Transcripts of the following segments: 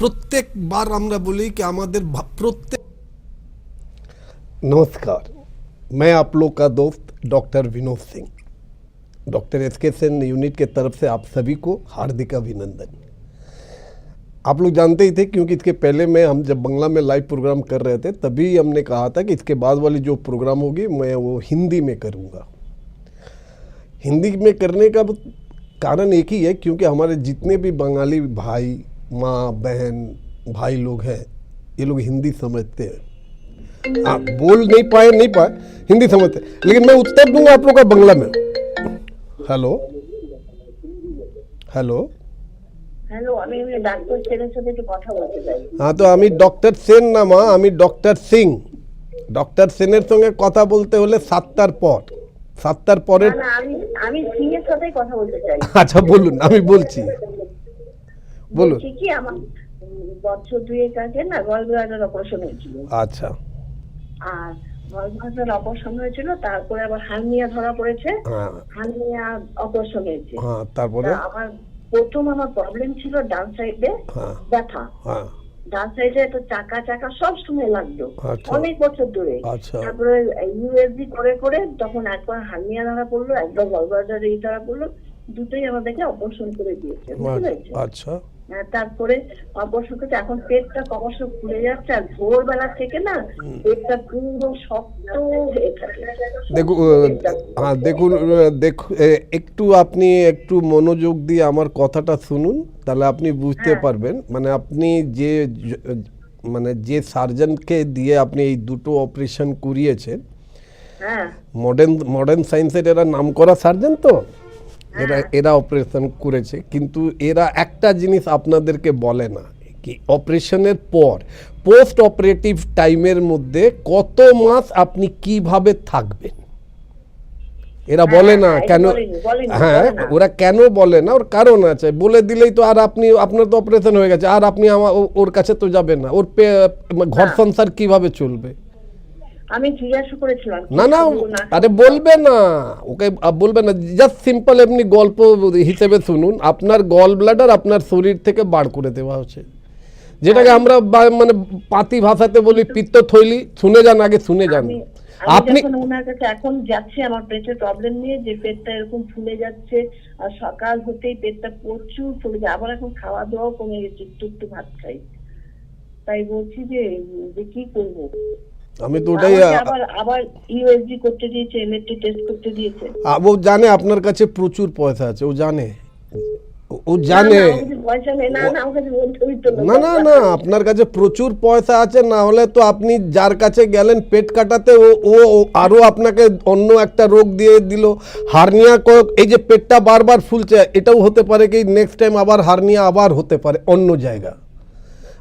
প্রত্যেকবার আমরা বলি कि আমাদের প্রত্যেক। नमस्कार, मैं आप लोग का दोस्त doctor Vinod Singh, doctor SK Sen unit के तरफ से आप सभी को हार्दिक अभिनंदन। आप लोग जानते ही थे क्योंकि इसके पहले हम जब बंगला में लाइव प्रोग्राम कर रहे थे तभी हमने कहा था कि इसके बाद वाली जो प्रोग्राम होगी मैं वो हिंदी में करूँगा। हिंदी में करने का कारण एक ही है क्योंकि हमारे जितने भी बंगाली भाई माँ बहन भाई लोग हैं ये लोग हिंदी समझते हैं। बोल नहीं पाए हिंदी समझते, लेकिन मैं उत्तर दूंगा आप लोग का बंगला में। हेलो हेलो হ্যালো, আমি ডাক্তার সেনের সাথে একটু কথা বলতে চাই। हाँ, तो আমি ডক্টর সেন না মা, আমি ডক্টর সিং। ডক্টর সেনের সঙ্গে কথা বলতে হলে 7টার পর, 7টার পরে। না, আমি সিং এর সাথেই কথা বলতে চাই। আচ্ছা বলুন, আমি বলছি, বলুন। কি আমার বছর দুয়েক আগে না গলব্লাডার অপারেশন হয়েছিল। আচ্ছা, আর গলব্লাডার অপারেশন হয়েছিল, তারপরে আবার হার্নিয়া ধরা পড়েছে। হার্নিয়া অপারেশন হয়েছে। হ্যাঁ, তারপরে আমার প্রথম আমার প্রবলেম ছিল ডান সাইডে ব্যথা। ডান সাইডে একটা চাকা সব সময় লাগতো, অনেক বছর ধরে। তারপরে ইউএসজি করে করে তখন একবার হার্নিয়া ধরা পড়লো, একবার গলব্লাডার ধরা পড়লো, দুটোই আমাদেরকে অপারেশন করে দিয়েছে। আচ্ছা, তারপরে অপারেশন করতে এখন পেটটা ক্রমশ ফুলে যাচ্ছে, আর ভোরবেলা থেকে না পেটটা পুরো শক্ত হয়ে থাকে। দেখুন একটু আপনি একটু মনোযোগ দিয়ে আমার কথাটা শুনুন, তাহলে আপনি বুঝতে পারবেন। মানে আপনি যে সার্জনকে দিয়ে আপনি এই দুটো অপারেশন করিয়েছেন, মডার্ন সায়েন্সের এরা নামকরা সার্জন, তো এরা অপারেশন করেছে, কিন্তু এরা একটা জিনিস আপনাদেরকে বলে না কি অপারেশনের পর পোস্ট অপারেটিভ টাইমের মধ্যে কত মাস আপনি কিভাবে থাকবেন, এরা বলে না কেন? হ্যাঁ, ওরা কেন বলে না, ওর কারণ আছে। বলে দিলেই তো আর আপনার তো অপারেশন হয়ে গেছে, আর আপনি ওর কাছে তো যাবেন না, ওর ঘর সংসার কিভাবে চলবে? আমি জিজ্ঞাসা করেছিলাম। না, আরে বলবে না, ওকে বলবে না, জাস্ট সিম্পল এমনি গল্প হিসেবে শুনুন। আপনার গল ব্লাডার আপনার শরীর থেকে বার করে দেওয়া হচ্ছে, যেটাকে আমরা মানে পাতি ভাষাতে বলি পিত্তথৈলি। শুনে যান, আগে শুনে যান। আপনি ওনার কাছে এখন যাচ্ছে আমার পেটের প্রবলেম নিয়ে, যে পেটটা এরকম ফুলে যাচ্ছে, আর সকাল হতেই পেটটা প্রচুর ফুলে যায়। আবার এখন খাওয়া দাওয়াও কমে গেছে, একটু ভাত খাই। তাই বলছি যে কি করবো। আমি তো ওটাই আবার ইউএসজি করতে দিয়েছে, এলএফটি টেস্ট করতে দিয়েছে। ও জানে আপনার কাছে প্রচুর পয়সা আছে, ও জানে না আপনার কাছে প্রচুর পয়সা আছে, না হলে তো আপনি যার কাছে গেলেন পেট কাটাতে ও আরো আপনাকে অন্য একটা রোগ দিয়ে দিল, হার্নিয়া। এই যে পেটটা বারবার ফুলছে, এটাও হতে পারে কি নেক্সট টাইম আবার হার্নিয়া আবার হতে পারে অন্য জায়গা।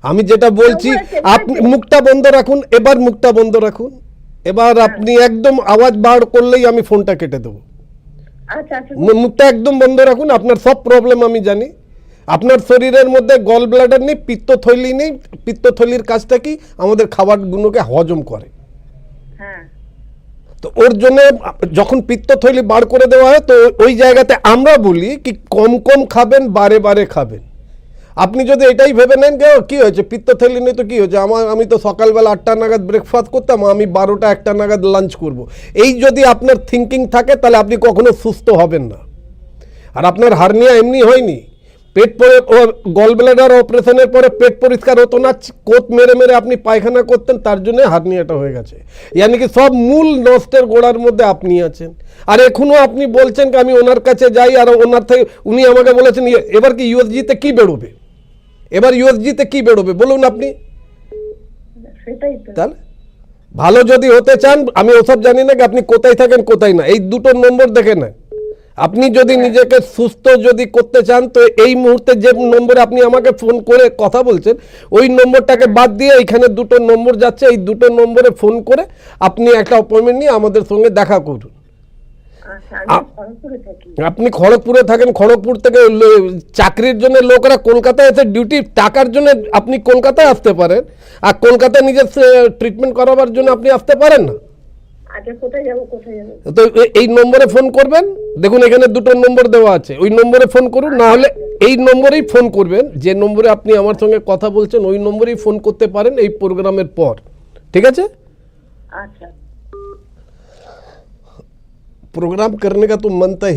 আমি যেটা বলছি, আপনি মুখটা বন্ধ রাখুন, এবার মুখটা বন্ধ রাখুন। এবার আপনি একদম আওয়াজ বার করলেই আমি ফোনটা কেটে দেবো। মুখটা একদম বন্ধ রাখুন। আপনার সব প্রবলেম আমি জানি। আপনার শরীরের মধ্যে গল ব্লাডার নেই, পিত্তথৈলি নেই। পিত্তথৈলির কাজটা কি? আমাদের খাবারগুলোকে হজম করে। তো ওর জন্য যখন পিত্তথৈলি বার করে দেওয়া হয়, তো ওই জায়গাতে আমরা বলি কি কম কম খাবেন, বারে বারে খাবেন। আপনি যদি এটাই ভেবে নেন কি হয়েছে, পিত্তথৈলি নেই তো কি হয়েছে, আমি তো সকালবেলা 8টা নাগাদ ব্রেকফাস্ট করতাম, আমি 12টা 1টা নাগাদ লাঞ্চ করব, এই যদি আপনার থিঙ্কিং থাকে তাহলে আপনি কখনো সুস্থ হবেন না। আর আপনার হার্নিয়া এমনি হয়নি, পেট গল ব্লাডার অপারেশনের পরে পেট পরিষ্কার হতো না, কোত মেরে মেরে আপনি পায়খানা করতেন, তার জন্য হার্নিয়াটা হয়ে গেছে। ইয়ানি কি সব মূল নষ্টের গোড়ার মধ্যে আপনি আছেন। আর এখনো আপনি বলছেন কি আমি ওনার কাছে যাই, আর ওনার থেকে উনি আমাকে বলেছেন এবার কি ইউএসজিতে কি বেরোবে, এবার ইউএসজিতে কি বেরোবে বলুন আপনি। তাহলে ভালো যদি হতে চান, আমি ওসব জানি না, আপনি কোথায় থাকেন কোথায় না, এই দুটো নম্বর দেখে নেন। আপনি যদি নিজেকে সুস্থ যদি করতে চান, তো এই মুহূর্তে যে নম্বরে আপনি আমাকে ফোন করে কথা বলছেন, ওই নম্বরটাকে বাদ দিয়ে এখানে দুটো নম্বর যাচ্ছে, এই দুটো নম্বরে ফোন করে আপনি একটা অ্যাপয়েন্টমেন্ট নিয়ে আমাদের সঙ্গে দেখা করুন। আপনি খড়গপুরে থাকেন, খড়গপুর থেকে চাকরির জন্য লোকরা কলকাতায় এসে ডিউটি টাকার জন্য আপনি কলকাতায় আসতে পারেন, আর কলকাতায় নিজের ট্রিটমেন্ট করাবার জন্য আপনি আসতে পারেন না। আচ্ছা, কোথায় যাবো? তো এই নম্বরে ফোন করবেন, দেখুন এখানে দুটো নম্বর দেওয়া আছে, ওই নম্বরে ফোন করুন, না হলে এই নম্বরেই ফোন করবেন, যে নম্বরে আপনি আমার সঙ্গে কথা বলছেন ওই নম্বরেই ফোন করতে পারেন এই প্রোগ্রামের পর, ঠিক আছে? আচ্ছা। प्रोग्राम करने का तो मन था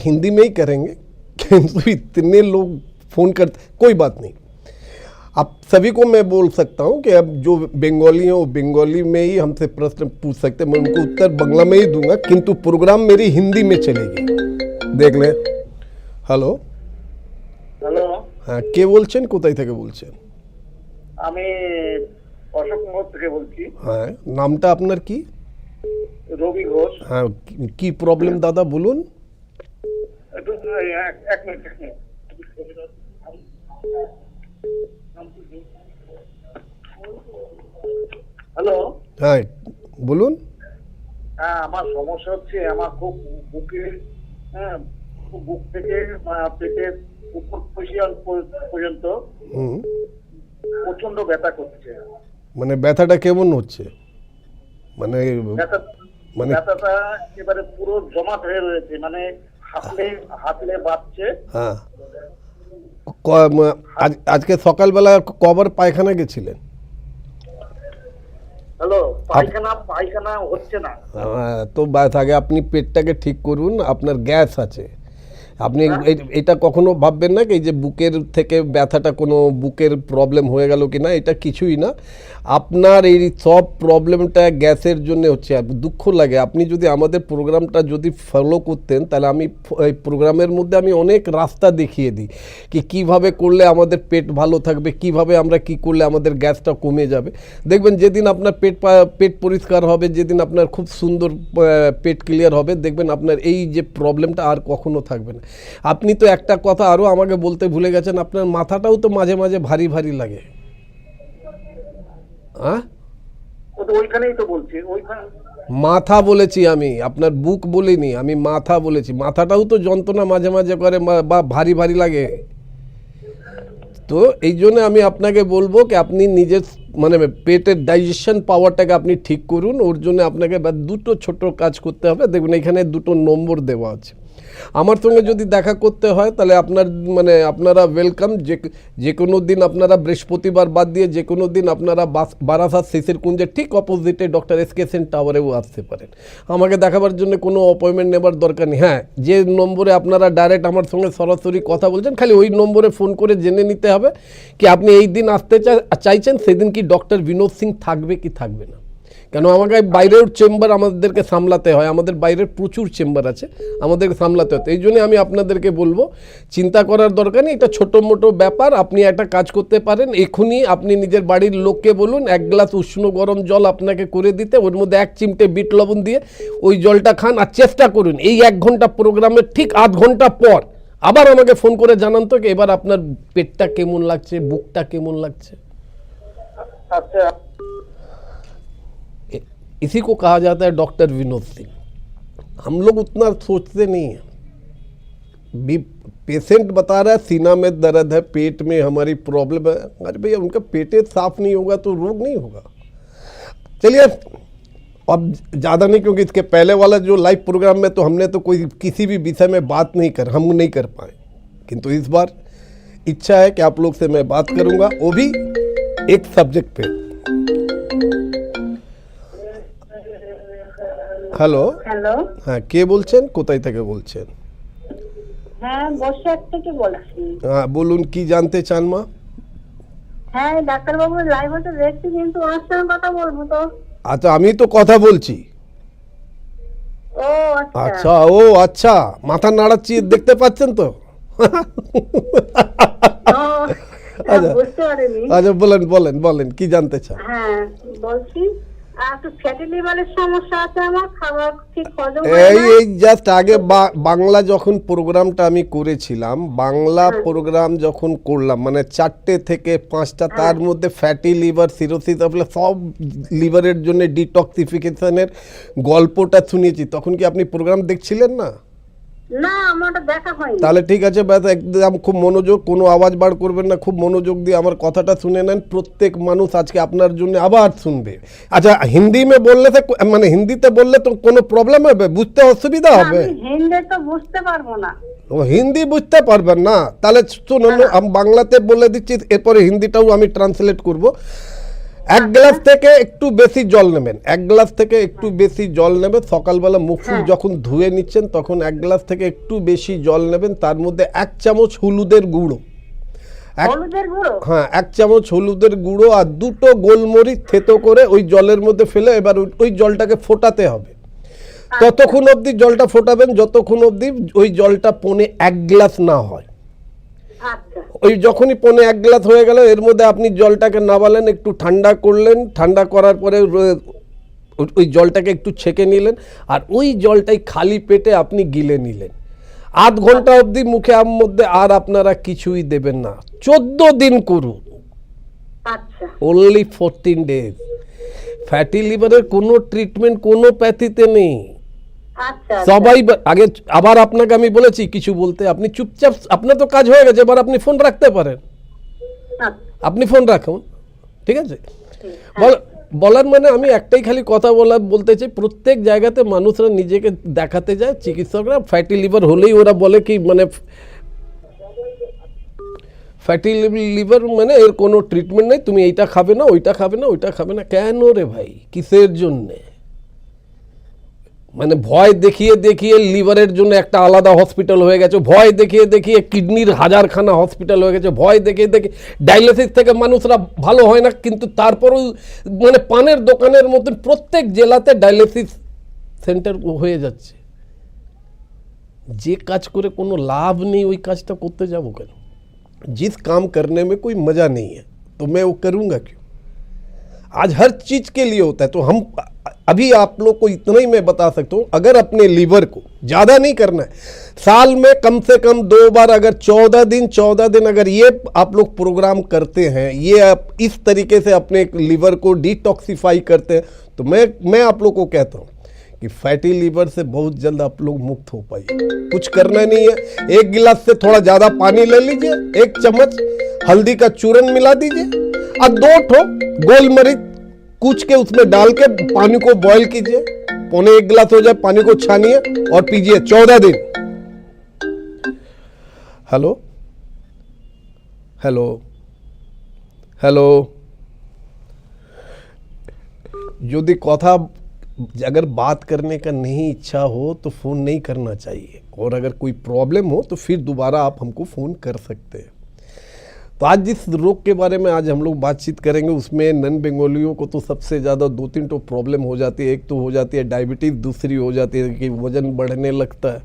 हिंदी में ही करेंगे, किंतु इतने लोग फ़ोन करते, कोई बात नहीं, आप सभी को मैं बोल सकता हूँ कि अब जो बंगाली हैं वो बंगाली में ही हमसे प्रश्न पूछ सकते हैं, मैं उनको उत्तर बांग्ला में ही दूंगा, किंतु प्रोग्राम मेरी हिंदी में चलेगी, देख लें। হ্যালো হ্যালো, হ্যাঁ, কে বলছেন, কোথায় থেকে বলছেন? আমি অশোকনগর থেকে বলছি। হ্যাঁ, নামটা আপনার কি? রবি ঘোষ। হ্যাঁ, কি প্রবলেম দাদা বলুন? একটু এক মিনিট। হ্যালো, হ্যাঁ বলুন। হ্যাঁ, আমার সমস্যা হচ্ছে, আমার খুব বুকে, হ্যাঁ, বুক থেকে পেটের উপর পর্যন্ত হুম, প্রচন্ড ব্যথা করছে। মানে ব্যথাটা কেমন হচ্ছে? মানে মানে ব্যথাটা একেবারে পুরো জমাট হয়ে রয়েছে, মানে হাতলে বাজছে। হ্যাঁ, আজকে সকালবেলা কবার পায়খানা গেছিলেন? হ্যালো, পায়খানা হচ্ছে না। তো ব্যাস, আগে আপনি পেটটাকে ঠিক করুন, আপনার গ্যাস আছে, আপনি এটা কখনো ভাববেন না কি যে বুকের থেকে ব্যথাটা কোনো বুকের প্রবলেম হয়ে গেল কি না, এটা কিছুই না, আপনার এই সব প্রবলেমটা গ্যাসের জন্য হচ্ছে। আর দুঃখ লাগে, আপনি যদি আমাদের প্রোগ্রামটা যদি ফলো করতেন, তাহলে আমি এই প্রোগ্রামের মধ্যে আমি অনেক রাস্তা দেখিয়ে দিই কি কীভাবে করলে আমাদের পেট ভালো থাকবে, কিভাবে আমরা কি করলে আমাদের গ্যাসটা কমে যাবে। দেখবেন যেদিন আপনার পেট পরিষ্কার হবে, যেদিন আপনার খুব সুন্দর পেট ক্লিয়ার হবে, দেখবেন আপনার এই যে প্রবলেমটা আর কখনো থাকবে না। আপনি তো একটা কথা আরও আমাকে বলতে ভুলে গেছেন, আপনার মাথাটাও তো মাঝে মাঝে ভারী ভারী লাগে। হ্যাঁ, ওইখানেই তো বলছি, ওইখানে মাথা বলেছি আমি, আপনার বুক বলিনি, আমি মাথা বলেছি। মাথাটাও তো যন্ত্রণা মাঝে মাঝে করে বা ভারী ভারী লাগে। তো এই জন্য আমি আপনাকে বলবো কি আপনি নিজের মানে পেটের ডাইজেশন পাওয়ারটাকে আপনি ঠিক করুন, ওর জন্য আপনাকে দুটো ছোট কাজ করতে হবে। দেখবেন এখানে দুটো নম্বর দেওয়া আছে, আমার সঙ্গে যদি দেখা করতে হয় তাহলে আপনারা ওয়েলকাম। যে কোনো দিন আপনারা বৃহস্পতিবার বাদ দিয়ে যে কোনো দিন আপনারা বারাসাত শিশির কুঞ্জের ঠিক অপোজিটে ডক্টর এসকে সেন টাওয়ারেও আসতে পারেন, আমাকে দেখাবার জন্য কোনো অ্যাপয়েন্টমেন্ট নেবার দরকার নেই। হ্যাঁ, যে নম্বরে আপনারা ডাইরেক্ট আমার সঙ্গে সরাসরি কথা বলছেন, খালি ওই নম্বরে ফোন করে জেনে নিতে হবে কি আপনি এই দিন আসতে চাইছেন, সেদিন কি ডক্টর বিনোদ সিং থাকবে কি থাকবে না। কেন আমাকে বাইরের চেম্বার আমাদেরকে সামলাতে হয়, আমাদের বাইরের প্রচুর চেম্বার আছে, আমাদেরকে সামলাতে হয়। এই জন্য আমি আপনাদেরকে বলবো চিন্তা করার দরকার নেই, এটা ছোটো মোটো ব্যাপার। আপনি একটা কাজ করতে পারেন, এখনই আপনি নিজের বাড়ির লোককে বলুন 1 গ্লাস উষ্ণ গরম জল আপনাকে করে দিতে, ওর মধ্যে 1 চিমটে বিট লবণ দিয়ে ওই জলটা খান, আর চেষ্টা করুন এই 1 ঘন্টা প্রোগ্রামের ঠিক আধ ঘন্টা পর আবার আমাকে ফোন করে জানান তো এবার আপনার পেটটা কেমন লাগছে, বুকটা কেমন লাগছে। আচ্ছা, इसी को कहा जाता है डॉक्टर विनोद सिंह। हम लोग उतना सोचते नहीं हैं, पेशेंट बता रहा है सीना में दर्द है, पेट में हमारी प्रॉब्लम है, अरे भैया उनका पेटे साफ नहीं होगा तो रोग नहीं होगा। चलिए अब ज़्यादा नहीं, क्योंकि इसके पहले वाला जो लाइव प्रोग्राम में तो हमने तो कोई किसी भी विषय में बात हम नहीं कर पाए, किंतु इस बार इच्छा है कि आप लोग से मैं बात करूँगा, वो भी एक सब्जेक्ट पे। হ্যালো হ্যালো, হ্যাঁ, কে বলছেন, কোথায় থেকে বলছেন? হ্যাঁ বর্ষার থেকে বলছি। হ্যাঁ বলুন, কি জানতে চান মা? হ্যাঁ ডাক্তারবাবু লাইভ হতে দেখছি, কিন্তু ওনার সঙ্গে কথা বলবো তো। আচ্ছা, আমি তো কথা বলছি। ও আচ্ছা, আচ্ছা, ও আচ্ছা, মাথা নাড়াচ্ছি দেখতে পাচ্ছেন তো? আচ্ছা বুঝতে পারিনি। আচ্ছা, বলেন কি জানতে চান? হ্যাঁ বলছি, একটু ফ্যাটি লিভারের সমস্যা আছে আমার, খাবার ঠিক হজম হয় না। এই জাস্ট আগে বাংলা যখন প্রোগ্রামটা আমি করেছিলাম, বাংলা প্রোগ্রাম যখন করলাম মানে 4টে থেকে 5টা, তার মধ্যে ফ্যাটি লিভার, সিরোসিস, সব লিভারের জন্য ডিটক্সিফিকেশনের গল্পটা শুনিয়েছি। তখন কি আপনি প্রোগ্রাম দেখছিলেন না? না আমার ওটা দেখা হয়নি। তাহলে ঠিক আছে, ব্যাস একদম খুব মনোযোগ, কোনো আওয়াজ বার করবেন না, খুব মনোযোগ দিয়ে আমার কথাটা শুনে নেন। প্রত্যেক মানুষ আজকে আপনার জন্য আবার শুনবে। আচ্ছা, হিন্দি মে বললে তো মানে হিন্দিতে বললে তো কোনো প্রবলেম হবে, বুঝতে অসুবিধা হবে? আমি হিন্দি তো বুঝতে পারবো না। ও হিন্দি বুঝতে পারবেন না, তাহলে শুনুন আমি বাংলাতে বলে দিচ্ছি, এরপরে হিন্দিটাও আমি ট্রান্সলেট করব। এক গ্লাস থেকে একটু বেশি জল নেবেন, এক গ্লাস থেকে একটু বেশি জল নেবেন। সকালবেলা মুখ ফুক যখন ধুয়ে নিচ্ছেন তখন এক গ্লাস থেকে একটু বেশি জল নেবেন। তার মধ্যে 1 চামচ হলুদের গুঁড়ো, হলুদের গুঁড়ো? হ্যাঁ 1 চামচ হলুদের গুঁড়ো আর 2টো গোলমরিচ থেতো করে ওই জলের মধ্যে ফেলে এবার ওই জলটাকে ফোটাতে হবে। ততক্ষণ অবধি জলটা ফোটাবেন যতক্ষণ অবধি ওই জলটা পৌনে 1 গ্লাস না হয়। আচ্ছা ওই যখনই পৌনে 1 গ্লাস হয়ে গেল এর মধ্যে আপনি জলটাকে নামালেন, একটু ঠান্ডা করলেন, ঠান্ডা করার পরে ওই জলটাকে একটু ছেঁকে নিলেন আর ওই জলটাই খালি পেটে আপনি গিলে নিলেন। 8 ঘন্টা অবধি মুখে মধ্যে আর আপনারা কিছুই দেবেন না। 14 দিন করুন, আচ্ছা অনলি 14 ডেজ। ফ্যাটি লিভারের কোনো ট্রিটমেন্ট কোনো প্যাথিতে নেই। আচ্ছা সবাই আগে আবার আপনাকে আমি বলেছি কিছু বলতে, আপনি চুপচাপ, আপনার তো কাজ হয়ে গেছে, এবার আপনি ফোন রাখতে পারেন, আপনি ফোন রাখুন, ঠিক আছে? বলার মানে আমি একটাই খালি কথা বলতে চাই, প্রত্যেক জায়গাতে মানুষরা নিজেকে দেখাতে যায়, চিকিৎসকরা ফ্যাটি লিভার হলেই ওরা বলে কি মানে ফ্যাটি লিভার মানে এর কোনো ট্রিটমেন্ট নেই, তুমি এইটা খাবে না, ওইটা খাবে না, ওইটা খাবে না। কেন রে ভাই, কিসের জন্যে? মানে ভয় দেখিয়ে দেখিয়ে লিভারের জন্য একটা আলাদা হসপিটাল হয়ে গেছে, ভয় দেখিয়ে দেখিয়ে কিডনির 1000খানা হসপিটাল হয়ে গেছে, ভয় দেখিয়ে দেখিয়ে ডায়ালিসিস থেকে মানুষরা ভালো হয় না, কিন্তু তারপরেও মানে পানের দোকানের মতন প্রত্যেক জেলাতে ডায়ালিসিস সেন্টার হয়ে যাচ্ছে। যে কাজ করে কোনো লাভ নেই ওই কাজটা করতে যাবো কেন? जिस काम करने में कोई मज़ा नहीं है तो मैं वो करूँगा क्यों? आज हर चीज़ के लिए होता है। तो हम अभी आप लोग को इतना ही मैं बता सकता हूँ, अगर अपने लीवर को ज़्यादा नहीं करना है, साल में कम से कम 2 बार, अगर 14 दिन अगर ये आप लोग प्रोग्राम करते हैं, ये आप इस तरीके से अपने लीवर को डिटॉक्सिफाई करते हैं, तो मैं आप लोग को कहता हूँ कि फैटी लीवर से बहुत जल्द आप लोग मुक्त हो पाइए। कुछ करना नहीं है, 1 गिलास से थोड़ा ज़्यादा पानी ले लीजिए, 1 चम्मच हल्दी का चूरन मिला दीजिए और 2 ठो गोलमरीच कूच के उसमें डाल के पानी को बॉईल कीजिए। पौने 1 गिलास हो जाए, पानी को छानिए और पीजिए 14 दिन। हेलो हेलो हेलो, यदि कथा अगर बात करने का नहीं इच्छा हो तो फ़ोन नहीं करना चाहिए, और अगर कोई प्रॉब्लम हो तो फिर दोबारा आप हमको फ़ोन कर सकते हैं। तो आज जिस रोग के बारे में आज हम लोग बातचीत करेंगे उसमें नन बंगालियों को तो सबसे ज़्यादा 2-3 तो प्रॉब्लम हो जाती है। एक तो हो जाती है डायबिटीज़, दूसरी हो जाती है कि वज़न बढ़ने लगता है,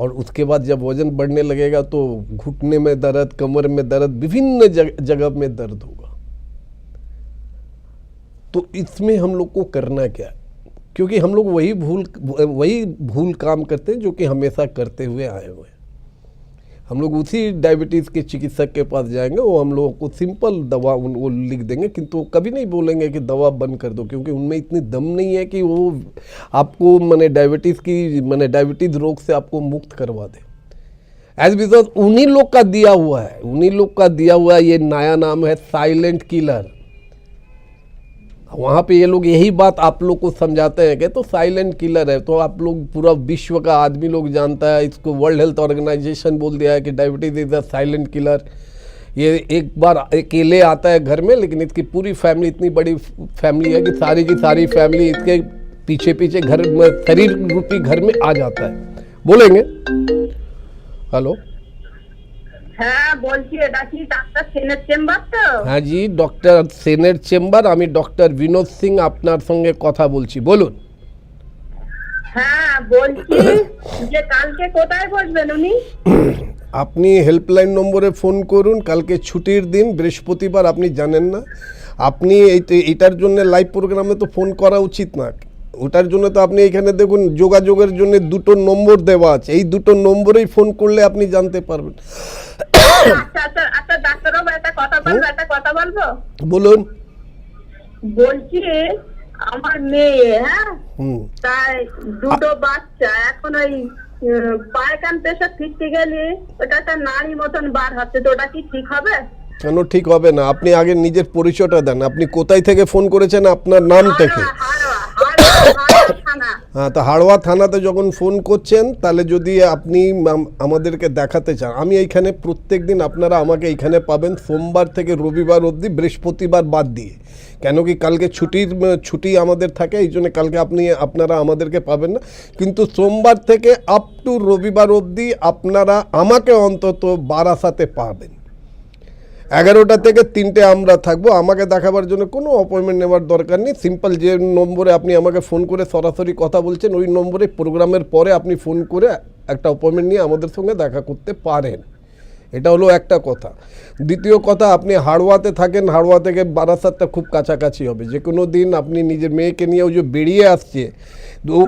और उसके बाद जब वज़न बढ़ने लगेगा तो घुटने में दर्द, कमर में दर्द, विभिन्न जगह में दर्द होगा। तो इसमें हम लोग को करना क्या है? क्योंकि हम लोग वही भूल काम करते हैं जो कि हमेशा करते हुए आए हुए हैं। हम लोग उसी डायबिटीज़ के चिकित्सक के पास जाएंगे, वो हम लोगों को सिंपल दवा वो लिख देंगे, किंतु वो कभी नहीं बोलेंगे कि दवा बंद कर दो, क्योंकि उनमें इतनी दम नहीं है कि वो आपको डायबिटीज़ रोग से आपको मुक्त करवा दे। एज बिकॉज उन्हीं लोग का दिया हुआ है ये नया नाम है साइलेंट किलर। वहाँ पे ये लोग यही बात आप लोग को समझाते हैं कि तो साइलेंट किलर है, तो आप लोग पूरा विश्व का आदमी लोग जानता है इसको। वर्ल्ड हेल्थ ऑर्गेनाइजेशन बोल दिया है कि diabetes is a silent killer. ये एक बार अकेले आता है घर में, लेकिन इसकी पूरी फैमिली इतनी बड़ी फैमिली है कि सारी की सारी फैमिली इसके पीछे पीछे घर में, शरीर रूपी घर में आ जाता है। बोलेंगे हेलो। হ্যাঁ বলছি, এটা কি ডাক্তার সেনের চেম্বার তো? হ্যাঁ জি, ডক্টর সেনের চেম্বার। আমি ডক্টর বিনোদ সিং আপনার সঙ্গে কথা বলছি, বলুন। হ্যাঁ বলছি যে কালকে কোথায় বসবেন উনি? আপনি হেল্পলাইন নম্বরে ফোন করুন। কালকে ছুটির দিন, বৃহস্পতিবার, আপনি জানেন না? আপনি এইটার জন্য লাইভ প্রোগ্রামে তো ফোন করা উচিত না, ওটার জন্য তো আপনি এখানে দেখুন যোগাযোগের জন্য 2টো নম্বর দেওয়া আছে, এই 2টো নম্বরেই ফোন করলে আপনি জানতে পারবেন। আচ্ছা ডাক্তারবাবু একটা কথা বলবো? বলুন। বলছি আমার মেয়ে, হ্যাঁ, হুম। তাই দুটো বাচ্চা, এখন ওই পায়খান পেশা ফিরতে গেলে ওটা একটা নারী মতন বার হচ্ছে, তো ওটা কি ঠিক হবে? কেন ঠিক হবে না? আপনি আগে নিজের পরিচয়টা দেন, আপনি কোথায় থেকে ফোন করেছেন, আপনার নামটা কি? হাড়োয়া থানা। হ্যাঁ, তো হাড়োয়া থানাতে যখন ফোন করছেন তাহলে যদি আপনি আমাদেরকে দেখাতে চান, আমি এইখানে প্রত্যেক দিন আপনারা আমাকে এইখানে পাবেন সোমবার থেকে রবিবার অবধি, বৃহস্পতিবার বাদ দিয়ে। কেন কি কালকে ছুটি আমাদের থাকে, এই জন্য কালকে আপনারা আমাদেরকে পাবেন না। কিন্তু সোমবার থেকে আপ টু রবিবার অবধি আপনারা আমাকে অন্তত বারাসাতে পাবেন। 11টা থেকে 3টে আমরা থাকবো। আমাকে দেখাবার জন্য কোনো অ্যাপয়েন্টমেন্ট নেওয়ার দরকার নেই। সিম্পল যে নম্বরে আপনি আমাকে ফোন করে সরাসরি কথা বলছেন, ওই নম্বরে প্রোগ্রামের পরে আপনি ফোন করে একটা অ্যাপয়েন্টমেন্ট নিয়ে আমাদের সঙ্গে দেখা করতে পারেন। এটা হলো একটা কথা। দ্বিতীয় কথা, আপনি হাড়োয়াতে থাকেন, হাড়োয়া থেকে বারাসাতটা খুব কাছাকাছি হবে। যে কোনো দিন আপনি নিজের মেয়েকে নিয়ে ওই যে বেরিয়ে আসছে,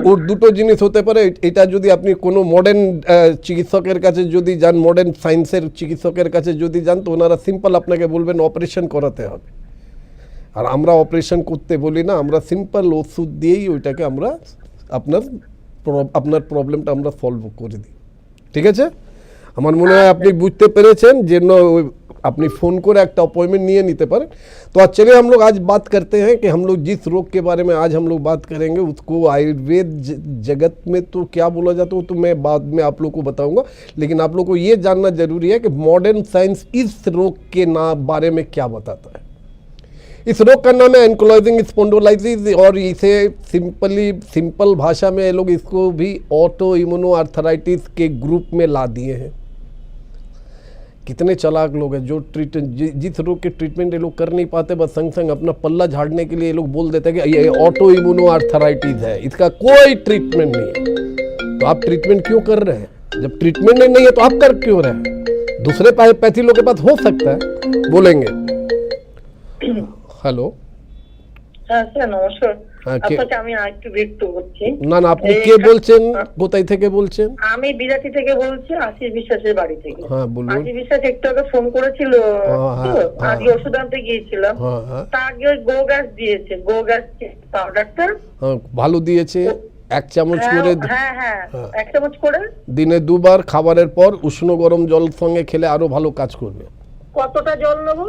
ওর দুটো জিনিস হতে পারে। এটা যদি আপনি কোনো মডার্ন চিকিৎসকের কাছে যদি যান, মডার্ন সায়েন্সের চিকিৎসকের কাছে যদি যান, তো ওনারা সিম্পল আপনাকে বলবেন অপারেশন করাতে হবে। আর আমরা অপারেশন করতে বলি না, আমরা সিম্পল ওষুধ দিয়েই ওইটাকে আমরা আপনার প্রবলেমটা আমরা সলভ করে দিই। ঠিক আছে? আমার মনে হয় আপনি বুঝতে পেরেছেন, যে अपनी फ़ोन को एक अपॉइंटमेंट नहीं नीते पर। तो आज चलिए हम लोग आज बात करते हैं कि हम लोग जिस रोग के बारे में आज हम लोग बात करेंगे उसको आयुर्वेद जगत में तो क्या बोला जाता है वो तो मैं बाद में आप लोग को बताऊंगा, लेकिन आप लोग को ये जानना जरूरी है कि मॉडर्न साइंस इस रोग के बारे में क्या बताता है। इस रोग का नाम है एंकाइलोजिंग स्पॉन्डिलोलाइसिस, और इसे सिंपल भाषा में लोग इसको भी ऑटो इम्यूनो आर्थराइटिस के ग्रुप में ला दिए हैं। कितने चालाक लोग हैं जो जिस रोग के ट्रीटमेंट ये लोग कर नहीं पाते, बस संग संग अपना पल्ला झाड़ने के लिए ये लोग बोल देते हैं कि ये ऑटो इम्यूनो आर्थराइटिस है, इसका कोई ट्रीटमेंट नहीं है। तो आप ट्रीटमेंट क्यों कर रहे हैं? जब ट्रीटमेंट नहीं है तो आप कर क्यों रहे हैं? दूसरे पैथी लोग के पास हो सकता है, बोलेंगे। हेलो, হ্যাঁ স্যার নমস্কার। হ্যাঁ, আপনাকে আমি আরেকটু বিরক্ত করছি। না না, আপনি কে বলছেন, কোথায় থেকে বলছেন? আমি বিরাটি থেকে বলছি, আশিস বিশ্বাসের বাড়ি থেকে। হ্যাঁ বলুন। আশিস বিশ্বাস একটু আগে ফোন করেছিল, আগে ওষুধ আনতে গিয়েছিলাম, তার আগে গো গ্যাস দিয়েছে, গো গ্যাস পাউডারটা ভালো দিয়েছে। 1 চামচ করে, হ্যাঁ হ্যাঁ 1 চামচ করে দিনে 2 বার খাবারের পর উষ্ণ গরম জল সঙ্গে খেলে আরো ভালো কাজ করবে। কতটা জল নেবো?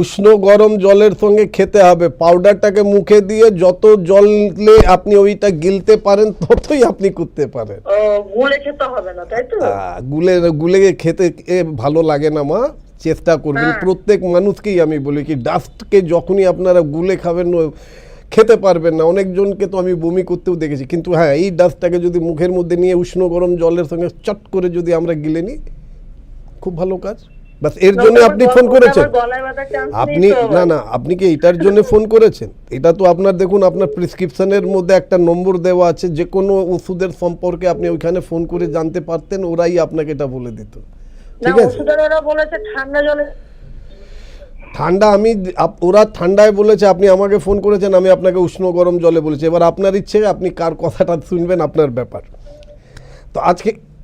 উষ্ণ গরম জলের সঙ্গে খেতে হবে। পাউডারটাকে মুখে দিয়ে যত জলে আপনি ওইটা গিলতে পারেন ততই আপনি করতে পারেন। গুলে খেতে হবে না, তাই তো? গুলে খেতে ভালো লাগে না মা, চেষ্টা করবেন। প্রত্যেক মানুষকেই আমি বলি কি ডাস্টকে যখনই আপনারা গুলে খাবেন খেতে পারবেন না। অনেকজনকে তো আমি বমি করতেও দেখেছি, কিন্তু হ্যাঁ এই ডাস্টটাকে যদি মুখের মধ্যে নিয়ে উষ্ণ গরম জলের সঙ্গে চট করে যদি আমরা গিলে নিই, খুব ভালো কাজ। বাস এর জন্য আপনি ফোন করেছেন? আপনি না না, আপনি কি এটার জন্য ফোন করেছেন? এটা তো আপনার দেখুন, আপনার প্রেসক্রিপশনের মধ্যে একটা নম্বর দেওয়া আছে, যে কোনো ওষুধের সম্পর্কে আপনি ওইখানে ফোন করে জানতে পারতেন, ওরাই আপনাকে এটা বলে দিত। ঠিক আছে? ঠান্ডা ওরা ঠান্ডায় বলেছে, আপনি আমাকে ফোন করেছেন, আমি আপনাকে উষ্ণ গরম জলে বলেছি। এবার আপনার ইচ্ছে আপনি কার কথাটা শুনবেন, আপনার ব্যাপার। তো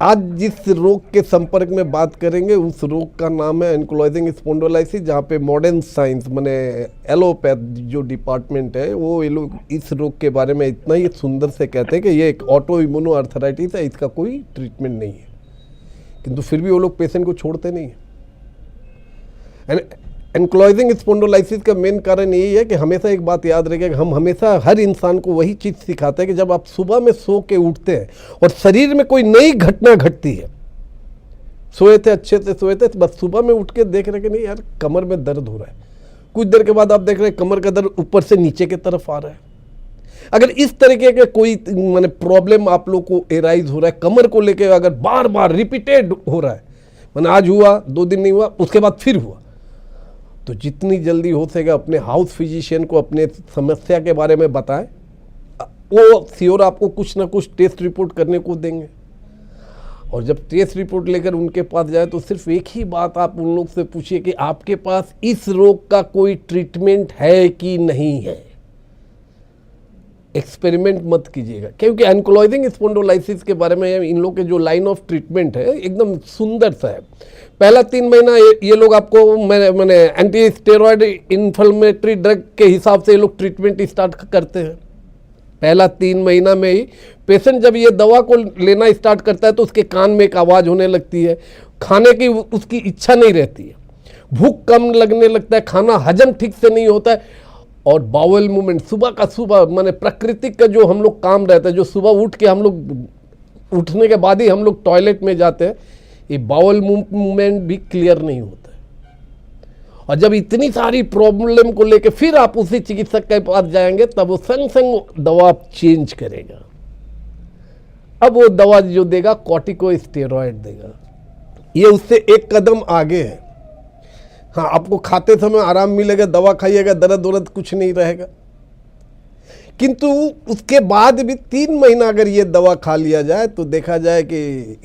आज जिस रोग के संपर्क में बात करेंगे उस रोग का नाम है एंकाइलोजिंग स्पॉन्डिलोलाइसिस, जहाँ पे मॉडर्न साइंस माने एलोपैथ जो डिपार्टमेंट है वो ये लोग इस रोग के बारे में इतना ही सुंदर से कहते हैं कि ये एक ऑटो इम्यूनो आर्थराइटिस है, इसका कोई ट्रीटमेंट नहीं है। किंतु फिर भी वो लोग पेशेंट को छोड़ते नहीं है। एंकाइलोजिंग स्पॉन्डिलोलाइसिस का मेन कारण यही है कि हमेशा एक बात याद रखिए कि हम हमेशा हर इंसान को वही चीज़ सिखाते हैं कि जब आप सुबह में सो के उठते हैं और शरीर में कोई नई घटना घटती है, सोए थे अच्छे से सोए थे, बस सुबह में उठ के देख रहे कि नहीं यार कमर में दर्द हो रहा है, कुछ देर के बाद आप देख रहे हैं कमर का दर्द ऊपर से नीचे की तरफ आ रहा है। अगर इस तरीके के कोई माने प्रॉब्लम आप लोग को एराइज हो रहा है कमर को लेकर, अगर बार बार रिपीटेड हो रहा है, मैंने आज हुआ 2 दिन नहीं हुआ उसके बाद फिर हुआ, तो जितनी जल्दी हो सकेगा अपने हाउस फिजिशियन को अपने समस्या के बारे में बताएं। वो श्योर आपको कुछ ना कुछ टेस्ट रिपोर्ट करने को देंगे, और जब टेस्ट रिपोर्ट लेकर उनके पास जाए तो सिर्फ एक ही बात आप उन लोग से पूछिए कि आपके पास इस रोग का कोई ट्रीटमेंट है कि नहीं है। एक्सपेरिमेंट मत कीजिएगा, क्योंकि एंकाइलोजिंग स्पॉन्डिलोलाइसिस के बारे में इन लोग के जो लाइन ऑफ ट्रीटमेंट है एकदम सुंदर सा है। पहला 3 महीना ये लोग आपको मैंने एंटी स्टेरॉयड इन्फ्लेमेटरी ड्रग के हिसाब से ये लोग ट्रीटमेंट स्टार्ट करते हैं। पहला 3 महीना में ही पेशेंट जब ये दवा को लेना स्टार्ट करता है तो उसके कान में एक आवाज़ होने लगती है, खाने की उसकी इच्छा नहीं रहती है, भूख कम लगने लगता है, खाना हजम ठीक से नहीं होता है, और बाउल मूवमेंट सुबह का सुबह माने प्रकृति का जो हम लोग काम रहता है, जो सुबह उठ के हम लोग उठने के बाद ही हम लोग टॉयलेट में जाते हैं, ये बाउल मूवमेंट भी क्लियर नहीं होता है। और जब इतनी सारी प्रॉब्लम को लेके फिर आप उसी चिकित्सक के पास जाएंगे तब वो संग संग दवा चेंज करेगा। अब वो दवा जो देगा कॉर्टिकोस्टेरॉइड देगा, ये उससे एक कदम आगे है। हाँ, आपको खाते समय आराम मिलेगा, दवा खाइएगा, दर्द वर्द कुछ नहीं रहेगा, किंतु उसके बाद भी 3 महीना अगर ये दवा खा लिया जाए तो देखा जाए कि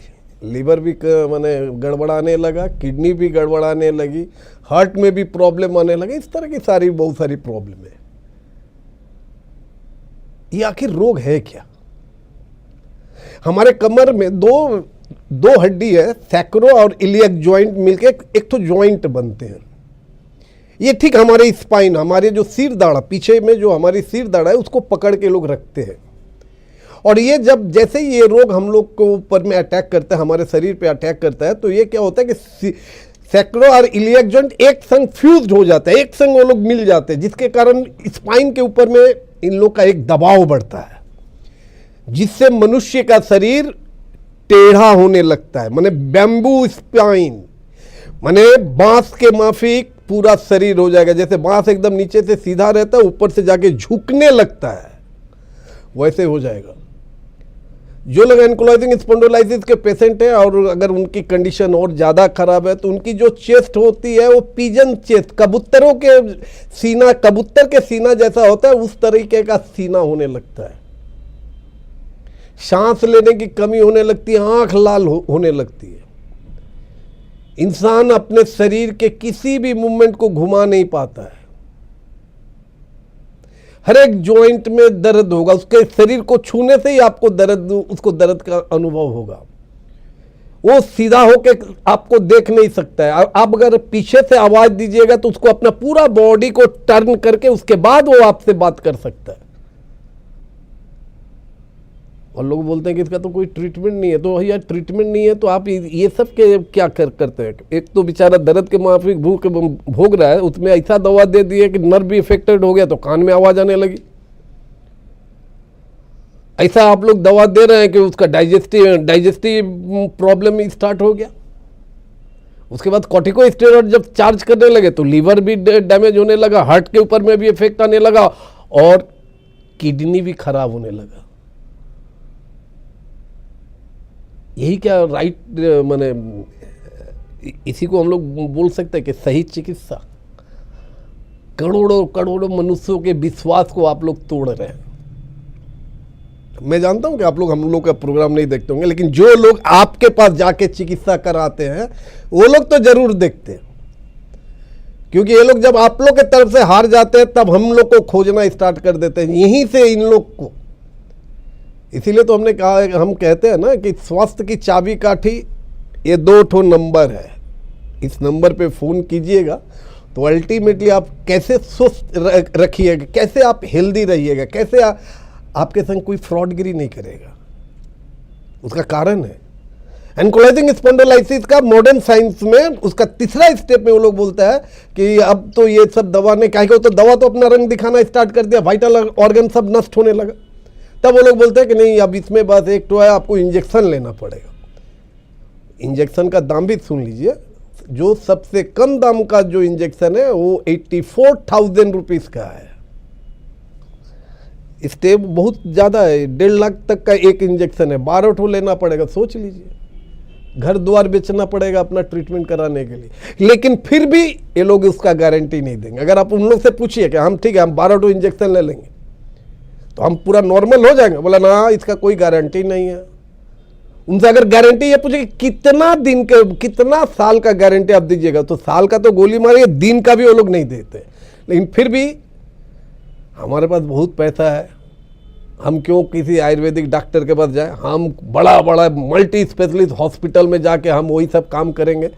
लीवर भी माने गड़बड़ाने लगा, किडनी भी गड़बड़ाने लगी, हार्ट में भी प्रॉब्लम आने लगी, इस तरह की बहुत सारी प्रॉब्लम है। ये आखिर रोग है क्या? हमारे कमर में दो हड्डी है, सैक्रो और इलियक जॉइंट मिलके एक तो जॉइंट बनते हैं। ये ठीक हमारे स्पाइन, हमारे जो सिर दाढ़ा, पीछे में जो हमारी सिर दाढ़ा है उसको पकड़ के लोग रखते हैं। और ये जब जैसे ही ये रोग हम लोग को ऊपर में अटैक करता है, हमारे शरीर पे अटैक करता है, तो ये क्या होता है कि सैक्रो और इलियक जॉइंट एक संग फ्यूज्ड हो जाता है, एक संग वो लोग मिल जाते हैं, जिसके कारण स्पाइन के ऊपर में इन लोग का एक दबाव बढ़ता है, जिससे मनुष्य का शरीर टेढ़ा होने लगता है, माने बैम्बू स्पाइन, माने बांस के माफिक पूरा शरीर हो जाएगा। जैसे बांस एकदम नीचे से सीधा रहता है, ऊपर से जाके झुकने लगता है, वैसे हो जाएगा। जो लोग एंकोलाइजिंग स्पॉन्डिलोलाइसिस के पेशेंट हैं और अगर उनकी कंडीशन और ज़्यादा खराब है तो उनकी जो चेस्ट होती है वो पिजन चेस्ट, कबूतर के सीना जैसा होता है, उस तरीके का सीना होने लगता है। सांस लेने की कमी होने लगती है, आंख लाल होने लगती है। इंसान अपने शरीर के किसी भी मूवमेंट को घुमा नहीं पाता है। हर एक जॉइंट में दर्द होगा, उसके शरीर को छूने से ही आपको उसको दर्द का अनुभव होगा। वो सीधा होके आपको देख नहीं सकता है। आप अगर पीछे से आवाज दीजिएगा तो उसको अपना पूरा बॉडी को टर्न करके उसके बाद वो आपसे बात कर सकता है। और लोग बोलते हैं कि इसका तो कोई ट्रीटमेंट नहीं है। तो भैया ट्रीटमेंट नहीं है तो आप ये सब के क्या करते हैं? एक तो बेचारा दर्द के माफिक भूख भोग रहा है, उसमें ऐसा दवा दे दी है कि नर्व भी इफेक्टेड हो गया तो कान में आवाज आने लगी। ऐसा आप लोग दवा दे रहे हैं कि उसका डाइजेस्टिव प्रॉब्लम स्टार्ट हो गया। उसके बाद कॉर्टिकोस्टेरॉइड जब चार्ज करने लगे तो लीवर भी डैमेज होने लगा, हार्ट के ऊपर में भी इफेक्ट आने लगा और किडनी भी खराब होने लगा। यही क्या राइट माने इसी को हम लोग बोल सकते हैं कि सही चिकित्सा? करोड़ों करोड़ों मनुष्यों के विश्वास को आप लोग तोड़ रहे हैं। मैं जानता हूं कि आप लोग हम लोग का प्रोग्राम नहीं देखते होंगे, लेकिन जो लोग आपके पास जाके चिकित्सा कराते हैं वो लोग तो जरूर देखते हैं, क्योंकि ये लोग जब आप लोग के तरफ से हार जाते हैं तब हम लोग को खोजना स्टार्ट कर देते हैं, यहीं से इन लोग को। इसीलिए तो हमने कहा, हम कहते हैं ना कि स्वास्थ्य की चाबी काठी ये 2 नंबर है। इस नंबर पे फ़ोन कीजिएगा तो अल्टीमेटली आप कैसे स्वस्थ रखिएगा, कैसे आप हेल्दी रहिएगा, कैसे आपके संग कोई फ्रॉडगिरी नहीं करेगा, उसका कारण है एंकोलाइजिंग स्पॉन्डिलोलाइसिस का। मॉडर्न साइंस में उसका तीसरा स्टेप में वो लोग बोलता है कि अब तो ये सब दवा ने क्या तो दवा तो अपना रंग दिखाना स्टार्ट कर दिया, वाइटल ऑर्गन सब नष्ट होने लगा। तब वो लोग बोलते हैं कि नहीं, अब इसमें बस एक तो है, आपको इंजेक्शन लेना पड़ेगा। इंजेक्शन का दाम भी सुन लीजिए, जो सबसे कम दाम का जो इंजेक्शन है वो 84,000 रुपीज़ का है। स्टेप बहुत ज़्यादा है, 1.5 लाख तक का एक इंजेक्शन है, 12 ठो लेना पड़ेगा। सोच लीजिए, घर द्वार बेचना पड़ेगा अपना ट्रीटमेंट कराने के लिए। लेकिन फिर भी ये लोग उसका गारंटी नहीं देंगे। अगर आप उन लोग से पूछिए कि हम ठीक है, हम 12 ठो इंजेक्शन ले लेंगे तो हम पूरा नॉर्मल हो जाएंगे, बोला ना इसका कोई गारंटी नहीं है। उनसे अगर गारंटी ये पूछे कितना दिन का, कितना साल का गारंटी आप दीजिएगा, तो साल का तो गोली मारिए, दिन का भी वो लोग नहीं देते। लेकिन फिर भी हमारे पास बहुत पैसा है, हम क्यों किसी आयुर्वेदिक डॉक्टर के पास जाए? हम बड़ा बड़ा मल्टी स्पेशलिस्ट हॉस्पिटल में जाके हम वही सब काम करेंगे।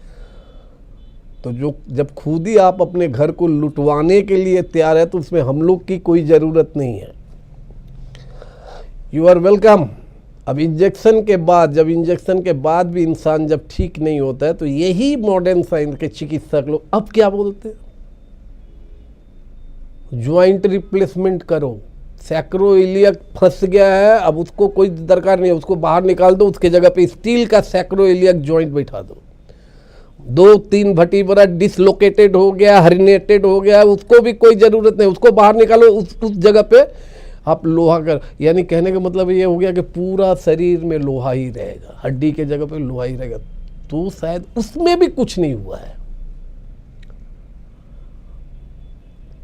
तो जो जब खुद ही आप अपने घर को लुटवाने के लिए तैयार है तो उसमें हम लोग की कोई ज़रूरत नहीं है। You are welcome. अब इंजेक्शन के बाद, जब इंजेक्शन के बाद भी इंसान जब ठीक नहीं होता है, तो यही मॉडर्न साइंस के चिकित्सक लोग अब क्या बोलते हैं, ज्वाइंट रिप्लेसमेंट करो, सैक्रोइलियक फंस गया है, अब उसको कोई दरकार नहीं है, उसको बाहर निकाल दो, उसके जगह पे स्टील का सैक्रोइलियक जॉइंट बैठा दो। 2-3 वर्टिब्रा डिसलोकेटेड हो गया, हर्निएटेड हो गया, उसको भी कोई ज़रूरत नहीं, उसको बाहर निकालो, उस जगह पे आप लोहा कर, यानी कहने का मतलब ये हो गया कि पूरा शरीर में लोहा ही रहेगा, हड्डी के जगह पे लोहा ही रहेगा। तो शायद उसमें भी कुछ नहीं हुआ है।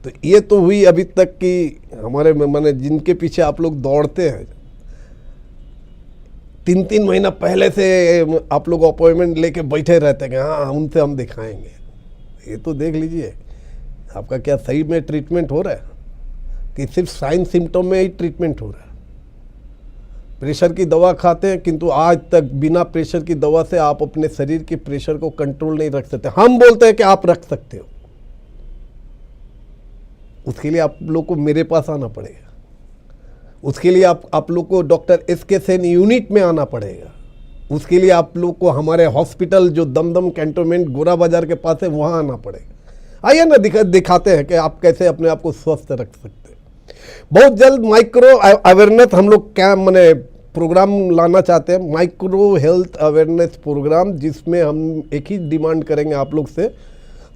तो ये तो हुई अभी तक की हमारे माने जिनके पीछे आप लोग दौड़ते हैं, 3-3 महीना पहले से आप लोग अपॉइंटमेंट लेके बैठे रहते हैं कि हाँ उनसे हम दिखाएंगे। ये तो देख लीजिए आपका क्या सही में ट्रीटमेंट हो रहा है कि सिर्फ साइन सिम्टम में ही ट्रीटमेंट हो रहा है। प्रेशर की दवा खाते हैं, किंतु आज तक बिना प्रेशर की दवा से आप अपने शरीर के प्रेशर को कंट्रोल नहीं रख सकते। हम बोलते हैं कि आप रख सकते हो, उसके लिए आप लोग को मेरे पास आना पड़ेगा, उसके लिए आप लोग को डॉक्टर SK सेन यूनिट में आना पड़ेगा, उसके लिए आप लोग को हमारे हॉस्पिटल जो दमदम कैंटोनमेंट गोरा बाजार के पास है वहाँ आना पड़ेगा। आइए ना दिखाते हैं कि आप कैसे अपने आप को स्वस्थ रख सकते हैं। बहुत जल्द माइक्रो अवेयरनेस हम लोग क्या माने प्रोग्राम लाना चाहते हैं, माइक्रो हेल्थ अवेयरनेस प्रोग्राम, जिसमें हम एक ही डिमांड करेंगे आप लोग से,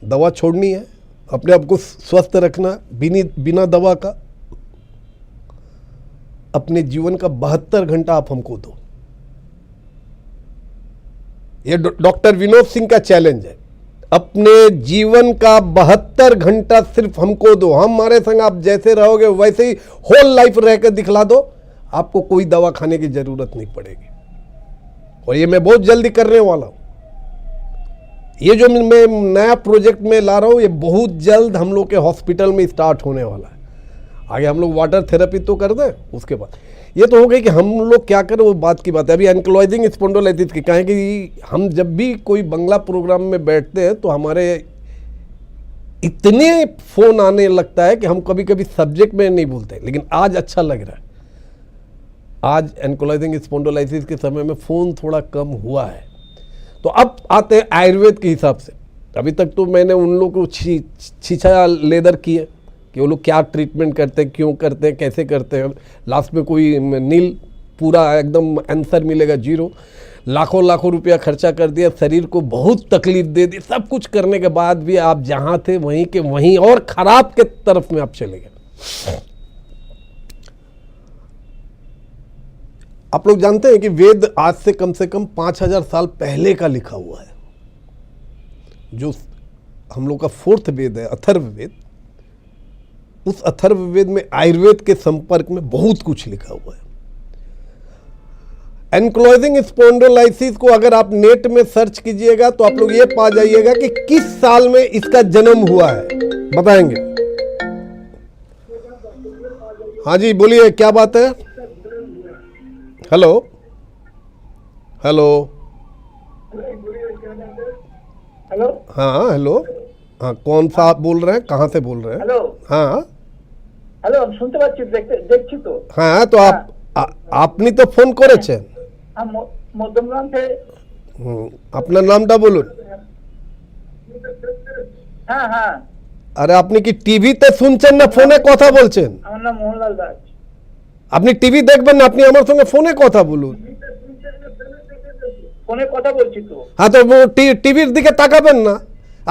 दवा छोड़नी है, अपने आप को स्वस्थ रखना बिना दवा का। अपने जीवन का 72 घंटा आप हमको दो। ये डॉक्टर विनोद सिंह का चैलेंज है, अपने जीवन का 72 घंटा सिर्फ हमको दो। हमारे संग आप जैसे रहोगे वैसे ही होल लाइफ रह के दिखला दो, आपको कोई दवा खाने की जरूरत नहीं पड़ेगी। और ये मैं बहुत जल्दी करने वाला हूं। ये जो मैं नया प्रोजेक्ट में ला रहा हूं, ये बहुत जल्द हम लोग के हॉस्पिटल में स्टार्ट होने वाला है। आगे हम लोग वाटर थेरेपी तो कर दें, उसके बाद ये तो हो गई कि हम लोग क्या करें वो बात की बात है। अभी एंक्लोजिंग स्पॉन्डिलोलिसिस की कहें कि हम जब भी कोई बंगला प्रोग्राम में बैठते हैं तो हमारे इतने फ़ोन आने लगता है कि हम कभी कभी सब्जेक्ट में नहीं बोलते, लेकिन आज अच्छा लग रहा है। आज एंक्लोजिंग स्पॉन्डिलोलिसिस के समय में फ़ोन थोड़ा कम हुआ है। तो अब आते हैं आयुर्वेद के हिसाब से। अभी तक तो मैंने उन लोगों को छीछा लेदर की है कि वो लोग क्या ट्रीटमेंट करते हैं, क्यों करते हैं, कैसे करते हैं। लास्ट में कोई नील पूरा एकदम आंसर मिलेगा, 0। लाखों लाखों रुपया खर्चा कर दिया, शरीर को बहुत तकलीफ दे दी, सब कुछ करने के बाद भी आप जहाँ थे वहीं के वहीं और खराब के तरफ में आप चले गए। आप लोग जानते हैं कि वेद आज से कम 5000 साल पहले का लिखा हुआ है। जो हम लोग का 4th वेद है, अथर्ववेद, उस अथर्ववेद में आयुर्वेद के संपर्क में बहुत कुछ लिखा हुआ है। एंक्लोजिंग स्पॉन्डिलोलिसिस को अगर आप नेट में सर्च कीजिएगा तो आप लोग ये पा जाइएगा कि किस साल में इसका जन्म हुआ है, बताएंगे। हाँ जी बोलिए, क्या बात है? Hello hello hello. हाँ हेलो, हाँ कौन सा आप बोल रहे हैं, कहाँ से बोल रहे हैं? हेलो। हाँ हेलो, শুনতে পাচ্ছি, দেখছি তো। হ্যাঁ, তো আপনি তো ফোন করেছেন। মধ্যমগ্রাম থেকে। আপনার নামটা বলুন। হ্যাঁ হ্যাঁ। আরে আপনি কি টিভিতে শুনছেন না ফোনে কথা বলছেন? আমার নাম মোহনলাল দাস। আপনি টিভি দেখবেন না, আপনি আমার সঙ্গে ফোনে কথা বলুন। ফোনে কথা বলছি তো। হ্যাঁ, তো টিভির দিকে তাকাবেন না,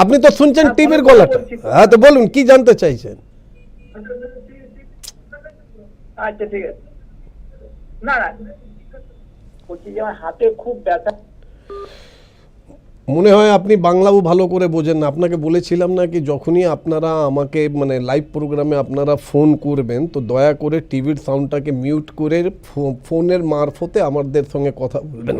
আপনি তো শুনছেন টিভির গলাটা। হ্যাঁ, তো বলুন কি জানতে চাইছেন? আচ্ছা ঠিক আছে। না না, বলছি যে আমার হাতে খুব ব্যথা। মনে হয় আপনি বাংলাও ভালো করে বোঝেন না। আপনাকে বলেছিলাম না কি যখনই আপনারা আমাকে মানে লাইভ প্রোগ্রামে আপনারা ফোন করবেন তো দয়া করে টিভির সাউন্ডটাকে মিউট করে ফোনের মারফতে আমাদের সঙ্গে কথা বলবেন।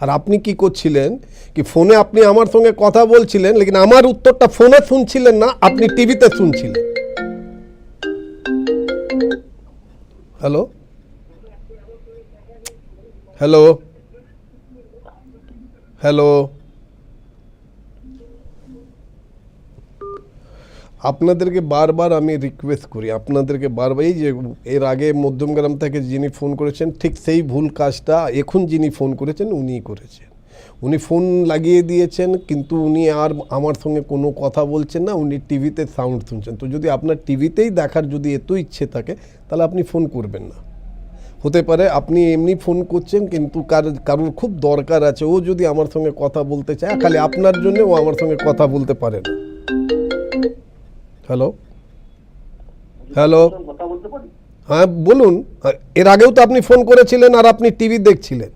আর আপনি কি করছিলেন কি ফোনে আপনি আমার সঙ্গে কথা বলছিলেন, লেকিন আমার উত্তরটা ফোনে শুনছিলেন না, আপনি টিভিতে শুনছিলেন। হ্যালো হ্যালো হ্যালো, আপনাদেরকে বারবার আমি রিকোয়েস্ট করি, আপনাদেরকে বারবার, এই যে এর আগে মধ্যমগ্রাম থেকে যিনি ফোন করেছেন ঠিক সেই ভুল কাজটা এখন যিনি ফোন করেছেন উনিই করেছেন। উনি ফোন লাগিয়ে দিয়েছেন কিন্তু উনি আর আমার সঙ্গে কোনো কথা বলছেন না, উনি টিভিতে সাউন্ড শুনছেন। তো যদি আপনার টিভিতেই দেখার যদি এত ইচ্ছে থাকে তাহলে আপনি ফোন করবেন না। হতে পারে আপনি এমনি ফোন করছেন কিন্তু কারোর খুব দরকার আছে, ও যদি আমার সঙ্গে কথা বলতে চায় খালি আপনার জন্য ও আমার সঙ্গে কথা বলতে পারে না। হ্যালো হ্যালো, কথা বলতে পারি? হ্যাঁ বলুন। এর আগেও তো আপনি ফোন করেছিলেন আর আপনি টিভি দেখছিলেন।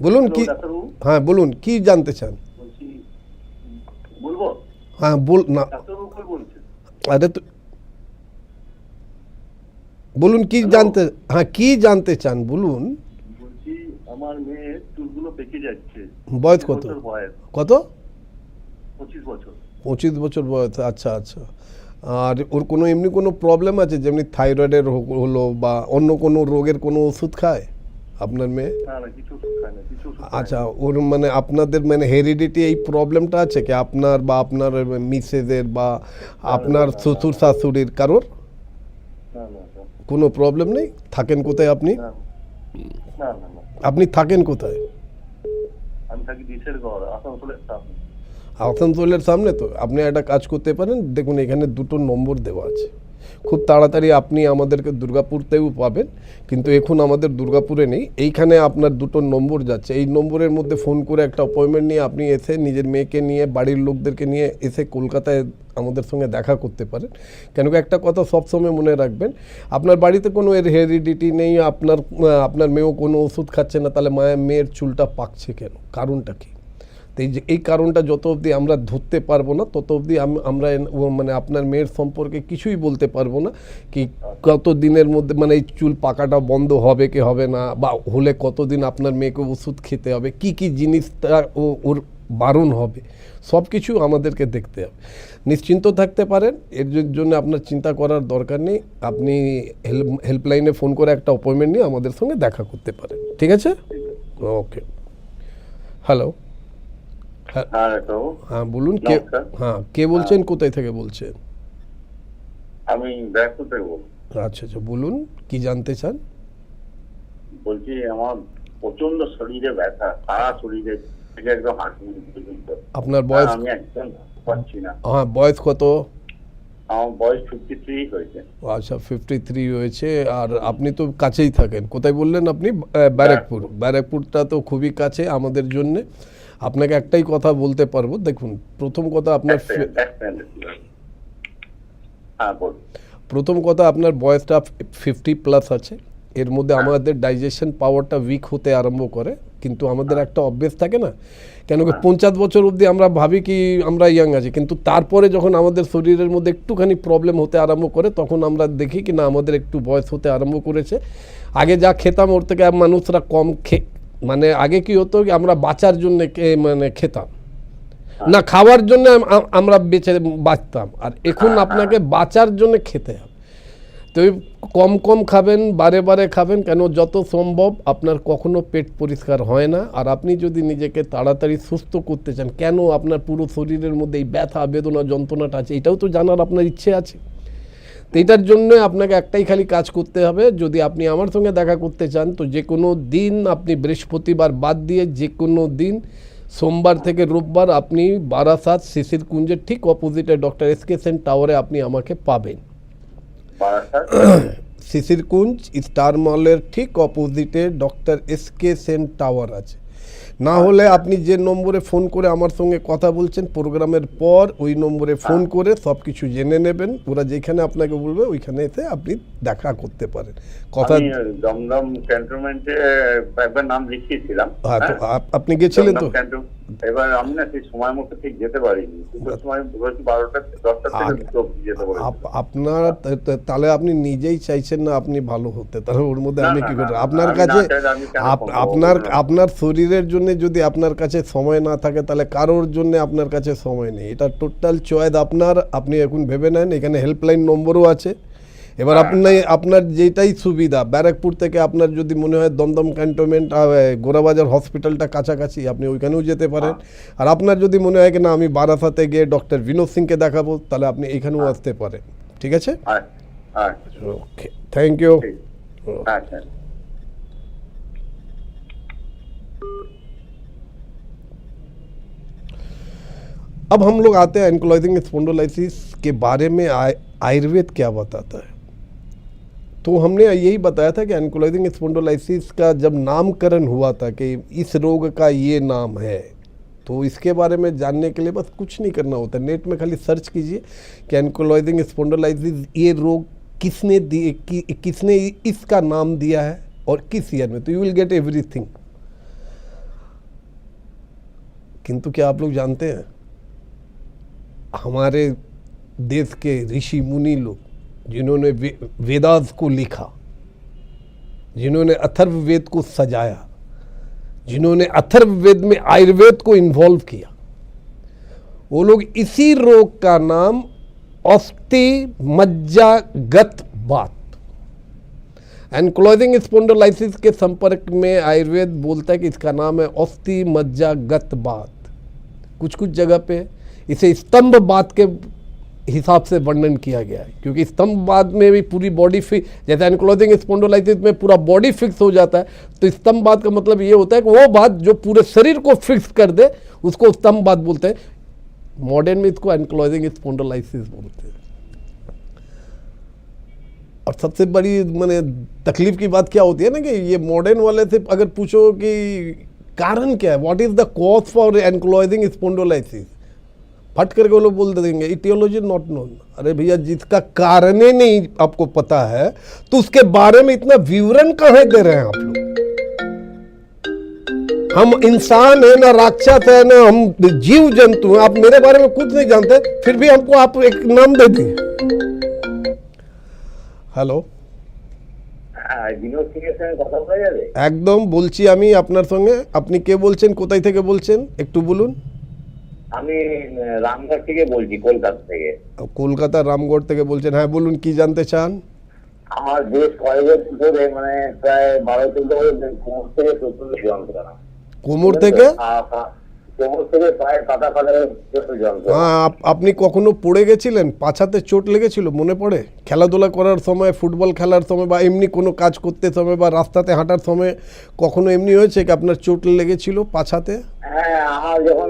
বলুন কি, ডাক্তারবাবু হ্যাঁ বলুন কি জানতে চান। বলছি, বলবো? হ্যাঁ বল না, ডাক্তারবাবু কই বলছেন? আরে তো বলুন কি জানতে, হ্যাঁ কি জানতে চান বলুন। বলছি আমার মেয়ের চুলগুলো পেকে যাচ্ছে। বয়স কত? বছর বয়স, কত? 25 বছর। 25 বছর বয়স, আচ্ছা আচ্ছা। আর ওর কোনো এমনি কোনো প্রবলেম আছে, যেমনি থাইরয়েডের হলো বা অন্য কোনো রোগের কোনো ওষুধ খায় আপনার মেয়ে? না না, কিছু ওষুধ খায় না, কিছু ওষুধ খায় না। আচ্ছা, ওর মানে আপনাদের মানে হেরিডিটি এই প্রবলেমটা আছে কি আপনার বা আপনার মিসেসের বা আপনার শ্বশুর শাশুড়ির কারোর না না না, কোনো প্রবলেম নেই? থাকেন কোথায় আপনি? না না না না, আপনি থাকেন কোথায়? আমি থাকি দিশের ঘর, আসানসোলের সামনে। আসানসোলের সামনে। তো আপনি একটা কাজ করতে পারেন, দেখুন এখানে 2টো নম্বর দেওয়া আছে, খুব তাড়াতাড়ি আপনি আমাদেরকে দুর্গাপুরতেও পাবেন, কিন্তু এখন আমাদের দুর্গাপুরে নেই। এইখানে আপনার 2টো নম্বর যাচ্ছে, এই নম্বরের মধ্যে ফোন করে একটা অ্যাপয়েন্টমেন্ট নিয়ে আপনি এসে নিজের মেয়েকে নিয়ে বাড়ির লোকদেরকে নিয়ে এসে কলকাতায় আমাদের সঙ্গে দেখা করতে পারেন। কেন কি একটা কথা সবসময় মনে রাখবেন, আপনার বাড়িতে কোনো এর হেরিডিটি নেই, আপনার মেয়েও কোনো ওষুধ খাচ্ছে না, তাহলে মেয়ের চুলটা পাকছে কেন, কারণটা কী? তো এই কারণটা যত অবধি আমরা ধরতে পারবো না তত অবধি আমরা মানে আপনার মেয়ের সম্পর্কে কিছুই বলতে পারবো না, কি কত দিনের মধ্যে মানে এই চুল পাকাটা বন্ধ হবে কি হবে না, বা হলে কতদিন আপনার মেয়েকে ওষুধ খেতে হবে, কি কি জিনিসটা ওর বারণ হবে, সব কিছু আমাদেরকে দেখতে হবে। নিশ্চিন্ত থাকতে পারেন, এর জন্য আপনার চিন্তা করার দরকার নেই। আপনি হেল্পলাইনে ফোন করে একটা অ্যাপয়েন্টমেন্ট নিয়ে আমাদের সঙ্গে দেখা করতে পারেন, ঠিক আছে? ওকে। হ্যালো, হ্যাঁ ডাক্তারবাবু, হ্যাঁ বলুন কে, নমস্কার। হ্যাঁ কে বলছেন, কোথায় থেকে বলছেন? আমি ব্যারাকপুর থেকে বলছি। আচ্ছা আচ্ছা, বলুন কি জানতে চান। বলছি আমার প্রচন্ড শরীরে ব্যথা, সারা শরীরে থেকে একদম হাঁটু পর্যন্ত। আপনার বয়স? আমি একদম পাচ্ছি না। হ্যাঁ বয়স কত? আমার বয়স 53 হয়েছে। আচ্ছা 53 হয়েছে। আর আপনি তো কাছেই থাকেন, কোথায় বললেন আপনি? ব্যারাকপুর। ব্যারাকপুরটা তো খুবই কাছে আমাদের জন্যে। আপনাকে একটাই কথা বলতে পারবো, দেখুন প্রথম কথা আপনার হ্যাঁ বলুন। প্রথম কথা আপনার বয়সটা 50+ আছে, এর মধ্যে আমাদের ডাইজেশন পাওয়ারটা উইক হতে আরম্ভ করে, কিন্তু আমাদের একটা অভ্যেস থাকে না, কেন কি 50 বছর অবধি আমরা ভাবি কি আমরা ইয়াং আছি, কিন্তু তারপরে যখন আমাদের শরীরের মধ্যে একটুখানি প্রবলেম হতে আরম্ভ করে তখন আমরা দেখি কি না আমাদের একটু বয়স হতে আরম্ভ করেছে। আগে যা খেতাম ওর থেকে মানুষরা কম মানে আগে কি হতো কি আমরা বাঁচার জন্য মানে খেতাম না, খাওয়ার জন্য আমরা বাঁচতাম, আর এখন আপনাকে বাঁচার জন্য খেতে হবে। তো কম কম খাবেন, বারে বারে খাবেন, কেন যত সম্ভব আপনার কখনো পেট পরিষ্কার হয় না। আর আপনি যদি নিজেকে তাড়াতাড়ি সুস্থ করতে চান, কেন আপনার পুরো শরীরের মধ্যে এই ব্যথা বেদনা যন্ত্রণাটা আছে, এটাও তো জানার আপনার ইচ্ছে আছে। তো এটার জন্য আপনাকে একটাই খালি কাজ করতে হবে, যদি আপনি আমার সঙ্গে দেখা করতে চান তো যে কোনো দিন আপনি বৃহস্পতিবার বাদ দিয়ে যে কোনো দিন সোমবার থেকে রোববার আপনি বারাসাত শিশির কুঞ্জের ঠিক অপোজিটে ডক্টর এসকে সেন টাওয়ারে আপনি আমাকে পাবেন। শিশির কুঞ্জ স্টার মলের ঠিক অপোজিটে ডক্টর এসকে সেন টাওয়ার আছে। না হলে আপনি যে নম্বরে ফোন করে আমার সঙ্গে কথা বলছেন প্রোগ্রামের পর ওই নম্বরে ফোন করে সব কিছু জেনে নেবেন, ওরা যেখানে আপনাকে বলবে ওইখানে এসে আপনি দেখা করতে পারেন। কথা দমদম ক্যান্টনমেন্টে একবার নাম লিখিয়েছিলাম। হ্যাঁ, তো আপনি গেছিলেন তো? এবার আমি না সেই সময় মতো ঠিক যেতে পারিনি, সময় 12টা 10টা থেকে যেতে পারি। আপনার তাহলে আপনি নিজেই চাইছেন না আপনি ভালো হতে, তাহলে ওর মধ্যে আমি কি করব? আপনার কাছে আপনার শরীরের জন্য যদি আপনার কাছে সময় না থাকে তাহলে কারোর জন্য আপনার কাছে সময় নেই। এটা টোটাল চয়েস আপনার। আপনি এখন ভেবে নেন, এখানে হেল্পলাইন নম্বরও আছে, এবার আপনি আপনার যেটাই সুবিধা, ব্যারাকপুর থেকে আপনার যদি মনে হয় দমদম ক্যান্টনমেন্ট গোরাবাজার হসপিটালটা কাছাকাছি, আপনি ওইখানেও যেতে পারেন। আর আপনার যদি মনে হয় কি না আমি বারাসাতে গিয়ে ডক্টর বিনোদ সিংকে দেখাবো, তাহলে আপনি এখানেও আসতে পারেন। ঠিক আছে, ওকে, থ্যাংক ইউ। আচ্ছা। अब हम लोग आते हैं एंक्लोजिंग स्पॉन्डिलोलिसिस के बारे में आयुर्वेद क्या बताता है। तो हमने यही बताया था कि एंक्लोजिंग स्पॉन्डिलोलिसिस का जब नामकरण हुआ था कि इस रोग का ये नाम है, तो इसके बारे में जानने के लिए बस कुछ नहीं करना होता, नेट में खाली सर्च कीजिए कि एंक्लोजिंग स्पॉन्डिलोलिसिस ये रोग किसने इसका नाम दिया है और किस ईयर में, तो यू विल गेट एवरीथिंग। किंतु क्या आप लोग जानते हैं हमारे देश के ऋषि मुनि लोग जिन्होंने वेदास को लिखा, जिन्होंने अथर्ववेद को सजाया, जिन्होंने अथर्ववेद में आयुर्वेद को इन्वॉल्व किया, वो लोग इसी रोग का नाम अस्थि मज्जागत बात, एंक्लोजिंग स्पॉन्डिलोलिसिस के संपर्क में आयुर्वेद बोलता है कि इसका नाम है अस्थि मज्जागत बात। कुछ कुछ जगह पे इसे स्तंभ बात के हिसाब से वर्णन किया गया है, क्योंकि स्तंभ बात में भी पूरी बॉडी फिक्स, जैसे एंक्लोजिंग स्पॉन्डिलोलिसिस में पूरा बॉडी फिक्स हो जाता है, तो स्तंभ बात का मतलब ये होता है कि वो बात जो पूरे शरीर को फिक्स कर दे उसको स्तंभ बात बोलते हैं। मॉडर्न में इसको एंक्लोजिंग स्पॉन्डिलोलिसिस बोलते हैं। और सबसे बड़ी मैंने तकलीफ की बात क्या होती है ना कि ये मॉडर्न वाले से अगर पूछो कि कारण क्या है, what is the cause for enclosing spondylolysis, फट करके वो लोग बोल देंगे इटियोलॉजी नॉट नोन। अरे भैया, जिसका कारण ही नहीं आपको पता है तो उसके बारे में इतना विवरण कहाँ दे रहे हैं आप लोग। हम इंसान है ना, राक्षस है ना, हम जीव जंतु हैं, आप मेरे बारे में कुछ नहीं जानते, फिर भी हमको आप एक नाम दे दिए। हेलो, বিনোদ সিং এর সঙ্গে কথা বলা যাবে? একদম বলছি আমি আপনার সঙ্গে। আপনি কে বলছেন, কোথায় থেকে বলছেন একটু বলুন। আমি রামগড় থেকে বলছি, কলকাতা থেকে। কলকাতা রামগড় থেকে বলছেন, হ্যাঁ বলুন, কি জানতে চান? আমার বেশ কয়েক বছর ধরে মানে প্রায় 12-14 বছর কোমর থেকে প্রচন্ড যন্ত্রণা। কোমর থেকে? কোমর থেকে প্রায় কাটা কাটা যন্ত্রণা। হ্যাঁ, আপনি কখনো পড়ে গেছিলেন, পাছাতে চোট লেগেছিল মনে পড়ে? খেলাধুলা করার সময়, ফুটবল খেলার সময় বা এমনি কোনো কাজ করতে সময় বা রাস্তাতে হাঁটার সময় কখনো এমনি হয়েছে কি আপনার চোট লেগেছিল পাছাতে? হ্যাঁ, আমার যখন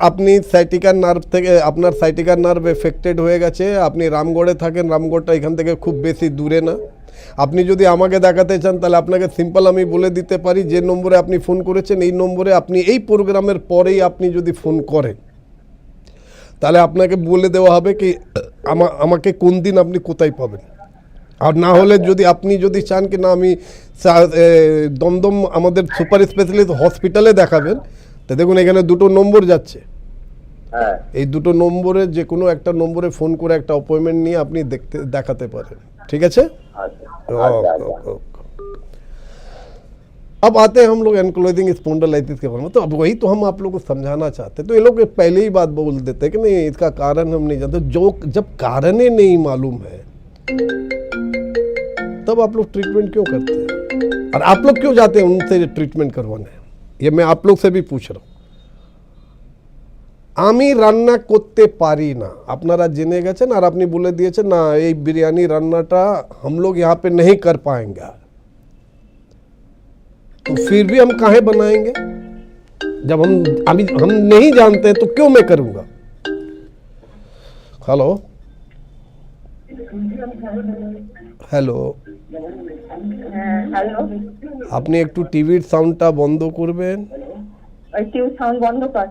আপনি সাইটিকার নার্ভ থেকে, আপনার সাইটিকার নার্ভ এফেক্টেড হয়ে গেছে। আপনি রামগড়ে থাকেন, রামগড়টা এখান থেকে খুব বেশি দূরে না। আপনি যদি আমাকে দেখাতে চান তাহলে আপনাকে সিম্পল আমি বলে দিতে পারি, যে নম্বরে আপনি ফোন করেছেন এই নম্বরে আপনি এই প্রোগ্রামের পরেই আপনি যদি ফোন করেন তাহলে আপনাকে বলে দেওয়া হবে কি আমাকে কোন দিন আপনি কোথায় পাবেন। আর না হলে যদি আপনি যদি চান কি না আমি দমদম আমাদের সুপার স্পেশালিস্ট হসপিটালে দেখাবেন, তো দেখুন এখানে দুটো নম্বর যাচ্ছে। এই দুটো নম্বরে যে কোনো একটা নম্বরে ফোন করে একটা অ্যাপয়েন্টমেন্ট নিয়ে আপনি দেখাতে পারেন। ঠিক আছে? अब आते हैं हम लोग एंक्लोजिंग स्पॉन्डिलोलिसिस के बारे में। तो अब वही तो हम आप लोगों को समझाना चाहते हैं। तो ये लोग पहले ही बात बोल देते हैं कि नहीं इसका कारण हम नहीं जानते। जो जब कारण ही नहीं मालूम है तब आप लोग ट्रीटमेंट क्यों करते हैं, और आप लोग क्यों जाते हैं उनसे ट्रीटमेंट करवाने? ये मैं आप लोग से भी पूछ रहा हूँ। আমি রান্না করতে পারি না, আপনারা জেনে গেছেন আর আপনি বলে দিয়েছেন না এই বিরিয়ানি রান্নাটা हम लोग यहाँ पे नहीं कर पाएंगे, तो फिर भी हम काहे बनाएंगे? जब हम नहीं जानते तो क्यों मैं करूँगा? हेलो हेलो হ্যালো, আপনি একটু টিভির সাউন্ডটা বন্ধ করবেন। টিভি সাউন্ড বন্ধ কর।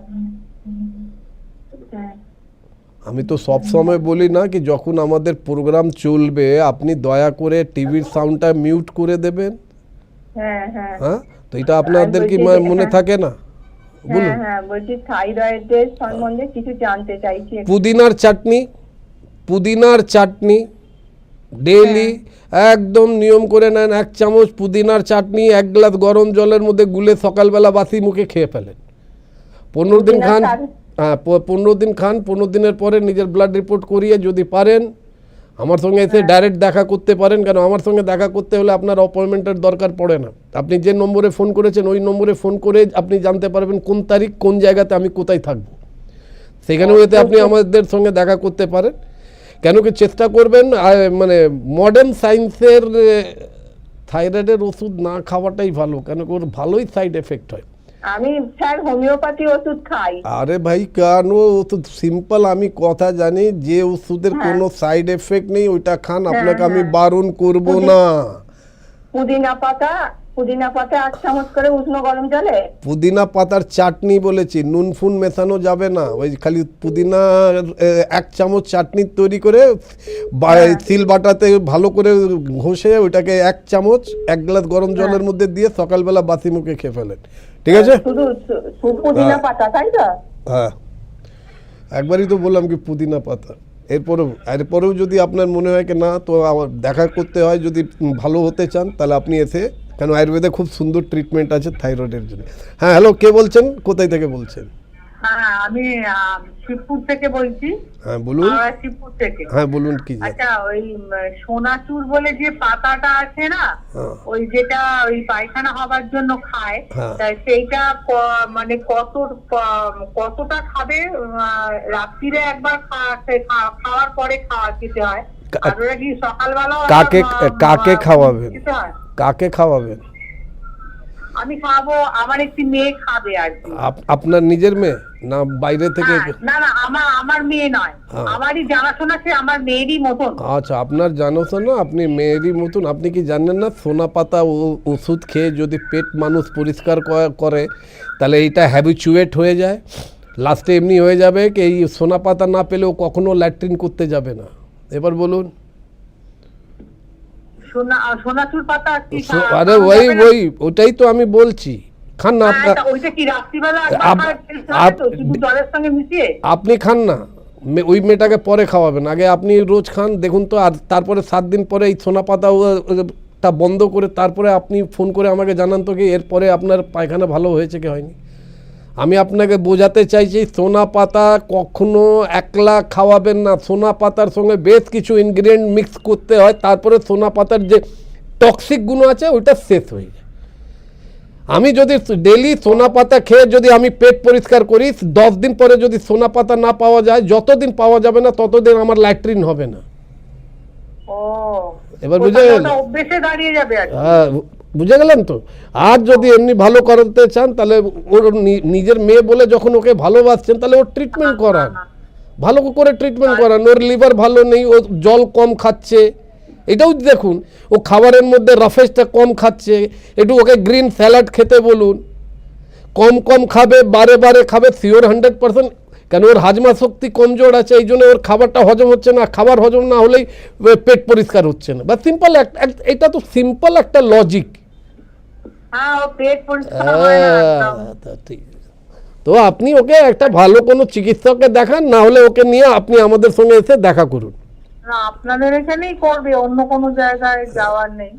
আমি তো সব সময় বলি না কি যখন আমাদের প্রোগ্রাম চলবে আপনি দয়া করে টিভির সাউন্ডটা মিউট করে দেবেন। হ্যাঁ, তো এটা আপনাদের কি মনে থাকে না? বলুন। হ্যাঁ, বলছি থাইরয়েডের সম্বন্ধে কিছু জানতে চাইছি। পুদিনার চাটনি ডেইলি একদম নিয়ম করে নেন। 1 চামচ পুদিনার চাটনি 1 গ্লাস গরম জলের মধ্যে গুলে সকালবেলা বাসি মুখে খেয়ে ফেলেন। 15 দিন খান। হ্যাঁ, 15 দিন খান। 15 দিনের পরে নিজের ব্লাড রিপোর্ট করিয়ে যদি পারেন আমার সঙ্গে এসে ডাইরেক্ট দেখা করতে পারেন, কেন আমার সঙ্গে দেখা করতে হলে আপনার অ্যাপয়েন্টমেন্টের দরকার পড়ে না। আপনি যে নম্বরে ফোন করেছেন ওই নম্বরে ফোন করে আপনি জানতে পারবেন কোন তারিখ কোন জায়গাতে আমি কোথায় থাকবো, সেখানেও এতে আপনি আমাদের সঙ্গে দেখা করতে পারেন। কেন কি চেষ্টা করবেন মানে মডার্ন সায়েন্সের থাইরয়েডের ওষুধ না খাওয়াটাই ভালো, কেন কি ওর ভালোই সাইড এফেক্ট হয়। আমি স্যার হোমিওপ্যাথি ওষুধ খাই। আরে ভাই কেন ওষুধ সিম্পল, আমি কথা জানি যে ওষুধের কোনো সাইড এফেক্ট নেই ওইটা খান, আপনাকে আমি বারণ করব না। পুদিনা পাতা 1 চামচ করে উষ্ণ গরম জলে। পুদিনা পাতার চাটনি বলেছি, নুন ফুন মেশানো যাবে না, ওই খালি পুদিনা 1 চামচ চাটনি তৈরি করে সিল বাটাতে ভালো করে ঘষে ওইটাকে 1 চামচ 1 গ্লাস গরম জলের মধ্যে দিয়ে সকালবেলা বাসি মুখে খেয়ে ফেলেন, ঠিক আছে? শুধু পুদিনা পাতা, তাই তো? হ্যাঁ, একবারই তো বললাম কি পুদিনা পাতা। এরপরেও যদি আপনার মনে হয় কি না তো আমার দেখা করতে হয়, যদি ভালো হতে চান তাহলে আপনি এসে, কেন আয়ুর্বেদে খুব সুন্দর ট্রিটমেন্ট আছে থাইরয়েডের জন্য। হ্যাঁ হ্যালো, কে বলছেন, কোথায় থেকে বলছেন? হ্যাঁ, আমি শিবপুর থেকে বলছি। হ্যাঁ বলুন। শিবপুর থেকে। হ্যাঁ বলুন কি? আচ্ছা, ওই সোনাচুর বলে যে পাতাটা আছে না, ওই যেটা ওই পায়খানা হবার জন্য খায়, তাই সেইটা মানে কতটা খাবে? রাত্রিরে একবার খাওয়ার পরে খেতে হয়, আর ওরা কি সকালবেলা কাকে খাওয়াবেন? কাকে খাওয়াবেন? আমি খাবো, আমার একটি মেয়ে খাবে আর কি। আপনার নিজের মেয়ে না বাইরে থেকে? না না, আমার মেয়ে নয়, আমারই জানাশোনা, সে আমার মেয়েরই মতন। আচ্ছা, আপনার জানাশোনা, আপনি মেয়েরই মতন। আপনি কি জানেন না সোনা পাতা ওষুধ খেয়ে যদি পেট মানুষ পরিষ্কার করে তাহলে এইটা হ্যাবিচুয়েট হয়ে যায়, লাস্টে এমনি হয়ে যাবে কি এই সোনা পাতা না পেলেও কখনো ল্যাট্রিন করতে যাবে না। এবার বলুন। সোনাচুর পাতা? আরে ওইটাই তো আমি বলছি, খান না। আপনি খান না, ওই মেয়েটাকে পরে খাওয়াবেন, আগে আপনি রোজ খান দেখুন তো। আর তারপরে 7 দিন পরে এই সোনা পাতা বন্ধ করে তারপরে আপনি ফোন করে আমাকে জানান তো কি এরপরে আপনার পায়খানা ভালো হয়েছে কি হয়নি। আমি আপনাকে বোঝাতে চাইছি সোনা পাতা কখনো একলা খাওয়াবেন না, সোনা পাতার সঙ্গে বেশ কিছু ইনগ্রিডিয়েন্ট মিক্স করতে হয়, তারপরে সোনা পাতার যে টক্সিক গুণ আছে ওইটা শেষ হয়ে যায়। আমি যদি ডেলি সোনা পাতা খেয়ে যদি আমি পেট পরিষ্কার করি, 10 দিন পরে যদি সোনা পাতা না পাওয়া যায়, যতদিন পাওয়া যাবে না ততদিন আমার ল্যাট্রিন হবে না। এবার বুঝে গেলেন? হ্যাঁ বুঝে গেলেন তো। আর যদি এমনি ভালো করাতে চান তাহলে ওর নিজের মেয়ে বলে যখন ওকে ভালোবাসছেন তাহলে ওর ট্রিটমেন্ট করান, ভালো করে ট্রিটমেন্ট করান। ওর লিভার ভালো নেই, ও জল কম খাচ্ছে, এটাও দেখুন। ও খাবারের মধ্যে রাফেজটা কম খাচ্ছে, একটু ওকে গ্রিন স্যালাড খেতে বলুন, কম খাবে, বারে খাবে, শিওর 100%। কেন ওর হাজমা শক্তি কমজোর আছে, এই জন্য ওর খাবারটা হজম হচ্ছে না, খাবার হজম না হলেই পেট পরিষ্কার হচ্ছে না। বা সিম্পল এটা তো সিম্পল একটা লজিক। তো আপনি ওকে একটা ভালো কোনো চিকিৎসককে দেখান, না হলে ওকে নিয়ে আপনি আমাদের সঙ্গে এসে দেখা করুন। আপনাদের এখানেই করবে, অন্য কোনো জায়গায় যাওয়ার নেই।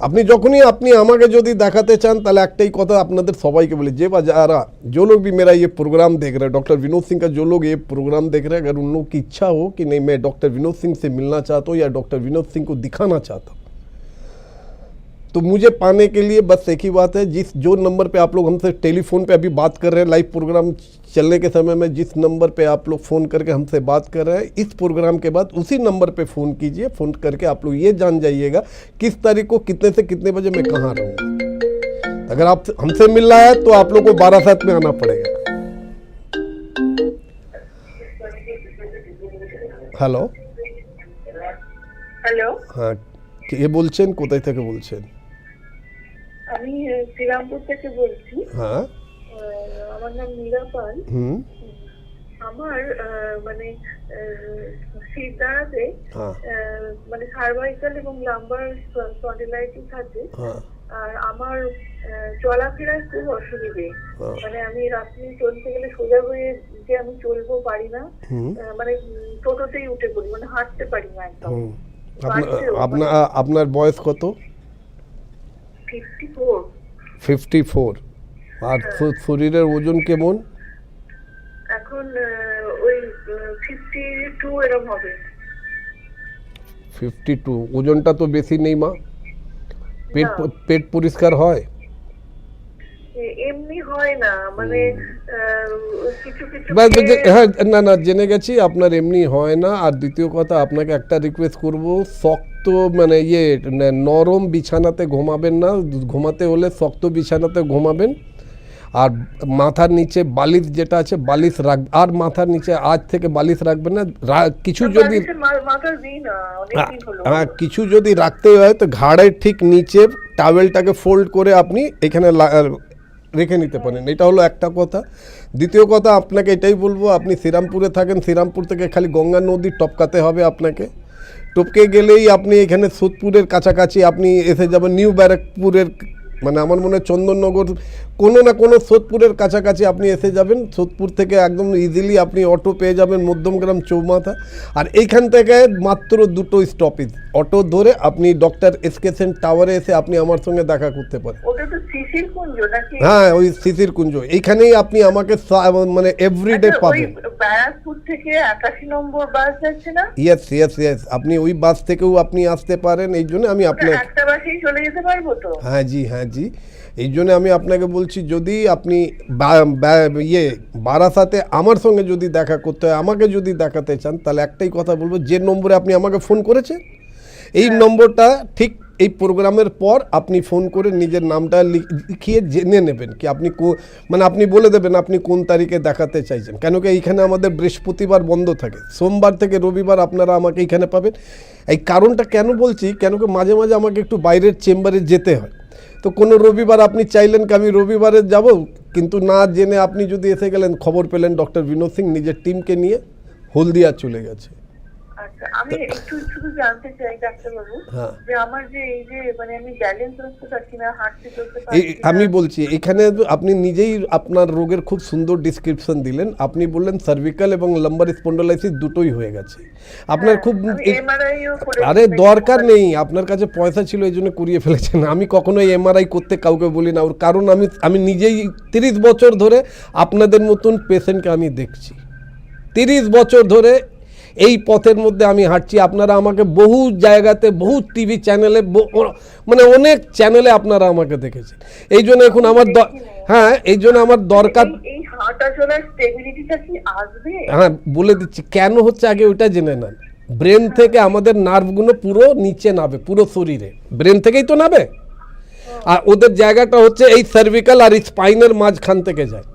আপনি যখনই আপনি আমাকে যদি देखाते চান তাহলে একটাই কথা আপনাদের সবাইকে বলি, যে যারা जो लोग भी मेरा ये प्रोग्राम देख रहे हैं, डॉक्टर विनोद सिंह का जो लोग ये प्रोग्राम देख रहे हैं, अगर उन लोग की इच्छा हो कि नहीं मैं डॉक्टर विनोद सिंह से मिलना चाहता हूँ या डॉक्टर विनोद सिंह को दिखाना चाहता हूँ, तो मुझे पाने के लिए बस एक ही बात है, जो नंबर पे आप लोग हमसे टेलीफोन पे अभी बात कर रहे हैं, लाइव प्रोग्राम चलने के समय में जिस नंबर पे आप लोग फ़ोन करके हमसे बात कर रहे हैं, इस प्रोग्राम के बाद उसी नंबर पे फ़ोन कीजिए। फ़ोन करके आप लोग ये जान जाइएगा किस तारीख को कितने से कितने बजे मैं कहाँ रहूँगा। अगर आप हमसे मिल रहा है तो आप लोग को 12-7 में आना पड़ेगा। हेलो হ্যালো, हाँ কে বলছেন, কোথায় থেকে বলছেন? আমি শ্রীরামপুর থেকে বলছি। হ্যাঁ, আমার নাম মীরা পাল। আমার মানে সিদ্ধারাতে মানে সার্ভাইকাল এবং লাম্বার স্পন্ডিলাইটিস আছে, আর আমার চলাফেরার খুব অসুবিধে, মানে আমি রাত্রি চলতে গেলে সোজা হয়ে যে আমি চলবো পারি না, মানে টোটোতেই উঠে পড়ি, মানে হাঁটতে পারি না একদম। আপনার বয়স কত? 54। আর শরীরের ওজন কেমন এখন? ওই 52 এরকম হবে। 52, ওজনটা তো বেশি নেই মা? পেট পরিষ্কার হয়? এমনি হয় না, মানে কিছু কিছু হ্যাঁ, না জেনে গেছি আপনার এমনি হয় না। আর দ্বিতীয় কথা, আপনাকে একটা রিকোয়েস্ট করব, শক্ত মানে নরম বিছানাতে ঘুমাবেন না, ঘুমাতে হলে শক্ত বিছানাতে ঘুমাবেন। আর মাথার নিচে বালিশ যেটা আছে বালিশ আর মাথার নিচে আজ থেকে বালিশ রাখবেন না। কিছু যদি কিছু যদি রাখতে হয় তো ঘাড়ের ঠিক নিচে টাওয়েলটাকে ফোল্ড করে আপনি এখানে রেখে নিতে পারেন। এটা হলো একটা কথা। দ্বিতীয় কথা, আপনাকে এটাই বলবো, আপনি শ্রীরামপুরে থাকেন, শ্রীরামপুর থেকে খালি গঙ্গা নদী টপকাতে হবে আপনাকে। টপকে গেলেই আপনি এখানে সোদপুরের কাছাকাছি আপনি এসে যাবেন, নিউ ব্যারাকপুরের, মানে আমার মনে হয় চন্দননগর কোনো না কোনো সোদপুরের কাছাকাছি আপনি এসে যাবেন। সোদপুর থেকে একদম ইজিলি আপনি অটো পেয়ে যাবেন মধ্যমগ্রাম চৌমাথা। আর এইখান থেকে মাত্র 2টো স্টপেজ, অটো ধরে আপনি ডক্টর এসকে সেন টাওয়ারে এসে আপনি আমার সঙ্গে দেখা করতে পারেন। হ্যাঁ, ওই শিশির কুঞ্জ, এইখানেই আপনি আমাকে মানে এভরিডে পাবেন। ব্যারাকপুর থেকে 81 নম্বর বাস যাচ্ছে না? ইয়েস, আপনি ওই বাস থেকেও আপনি আসতে পারেন। এই জন্য আমি আপনাকে একটা বাসেই চলে যেতে পারবো তো? হ্যাঁ জি, এই জন্য আমি আপনাকে বলছি, যদি আপনি বারাসাতে আমার সঙ্গে যদি দেখা করতে হয়, আমাকে যদি দেখাতে চান, তাহলে একটাই কথা বলবো, যে নম্বরে আপনি আমাকে ফোন করেছেন এই নম্বরটা ঠিক এই প্রোগ্রামের পর আপনি ফোন করে নিজের নামটা লিখিয়ে জেনে নেবেন কি আপনি মানে আপনি বলে দেবেন আপনি কোন তারিখে দেখাতে চাইছেন। কেন কি এইখানে আমাদের বৃহস্পতিবার বন্ধ থাকে, সোমবার থেকে রবিবার আপনারা আমাকে এইখানে পাবেন। এই কারণটা কেন বলছি, কেন কি মাঝে মাঝে আমাকে একটু বাইরের চেম্বারে যেতে হয়, তো কোনো রবিবার আপনি চাইলেন কি আমি রবিবারে যাব, কিন্তু না জেনে আপনি যদি এসে গেলেন, খবর পেলেন ডক্টর বিনোদ সিং নিজের টিমকে নিয়ে হলদিয়া চলে গেছে। আচ্ছা, আমি একটু শুধু জানতে চাই ডাক্তারবাবু, যে আমার যে এই যে মানে আমি ব্যালেন্স রাখতে পারছি না, হাঁটতে চলতে পারছি না। আমি বলছি, এখানে আপনি নিজেই আপনার রোগের খুব সুন্দর ডিসক্রিপশন দিলেন। আপনি বললেন সার্ভিক্যাল এবং লাম্বার স্পন্ডালাইসিস দুটোই হয়ে গেছে আপনার। খুব আরে দরকার নেই, আপনার কাছে পয়সা ছিল এই জন্য করিয়ে ফেলেছেন। আমি কখনোই এমআরআই করতে কাউকে বলি না, ওর কারণ আমি নিজেই 30 বছর ধরে আপনাদের মতন পেশেন্টকে আমি দেখছি। 30 বছর ধরে এই পথের মধ্যে আমি হাঁটছি। আপনারা আমাকে বহু জায়গাতে, বহু টিভি চ্যানেলে, মানে অনেক চ্যানেলে আপনারা আমাকে দেখেছেন। এই জন্য এখন আমার এই জন্য আমার দরকার। হ্যাঁ, বলে দিচ্ছি কেন হচ্ছে, আগে ওইটা জেনে নেন। ব্রেন থেকে আমাদের নার্ভগুলো পুরো নিচে নাবে, পুরো শরীরে ব্রেন থেকেই তো নাবে। আর ওদের জায়গাটা হচ্ছে এই সার্ভিক্যাল আর স্পাইনের মাঝখান থেকে যায়।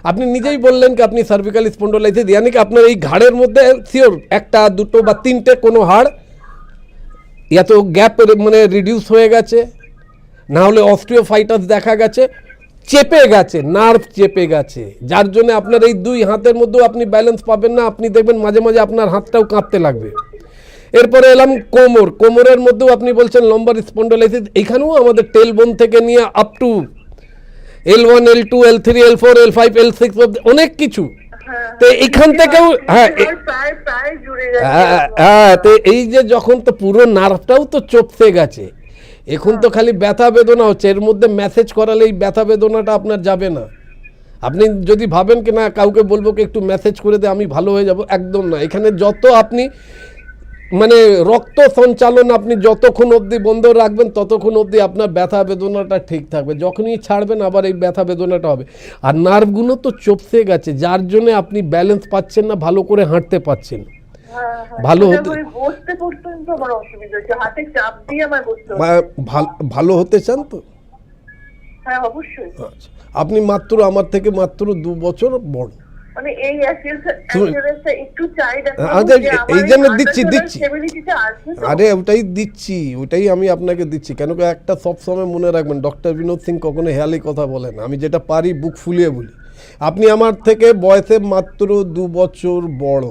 আপনি নিজেই বললেন কি আপনি সার্ভিক্যাল স্পন্ডোলাইসিস, ইয়ানি কি আপনার এই ঘাড়ের মধ্যে শিওর 1, 2 বা 3টে কোনো হাড় এত গ্যাপ মানে রিডিউস হয়ে গেছে, না হলে অস্টিওফাইটাস দেখা গেছে, চেপে গেছে, নার্ভ চেপে গেছে, যার জন্য আপনার এই 2 হাতের মধ্যেও আপনি ব্যালেন্স পাবেন না। আপনি দেখবেন মাঝে মাঝে আপনার হাতটাও কাঁপতে লাগবে। এরপরে এলাম কোমরের মধ্যেও আপনি বলছেন লম্বার স্পন্ডোলাইসিস। এখানেও আমাদের টেলবোন থেকে নিয়ে up to L1, L2, L3, L4, L5, L6 অনেক কিছু। তো এখান থেকেও তো এই যে যখন তো পুরো নার্ভটাও তো চপসে গেছে, এখন তো খালি ব্যথা বেদনা হচ্ছে। এর মধ্যে মেসেজ করালে এই ব্যথা বেদনাটা আপনার যাবে না। আপনি যদি ভাবেন কি না কাউকে বলবো কি একটু মেসেজ করে দে আমি ভালো হয়ে যাব, একদম না। এখানে যত আপনি মানে রক্ত সঞ্চালন আপনি যতক্ষণ অবধি বন্ধ রাখবেন ততক্ষণ অবধি আপনার ব্যথা বেদনাটা ঠিক থাকবে। যখনই ছাড়বেন আবার এই ব্যথা বেদনাটা হবে। আর নার্ভগুলো তো চপসে গেছে, যার জন্য আপনি ব্যালেন্স পাচ্ছেন না, ভালো করে হাঁটতে পাচ্ছেন। ভালো হতে চান তো? হ্যাঁ, অবশ্যই। আচ্ছা, আপনি মাত্র আমার থেকে মাত্র 2 বছর বড়। মানে এই একটু চাই, এই জন্য দিচ্ছি। আরে ওটাই দিচ্ছি, ওটাই আমি আপনাকে দিচ্ছি। কেন কি একটা সবসময় মনে রাখবেন, ডক্টর বিনোদ সিং কখনো হেয়ালি কথা বলেন, আমি যেটা পারি বুক ফুলিয়ে বলি। আপনি আমার থেকে বয়সে মাত্র 2 বছর বড়,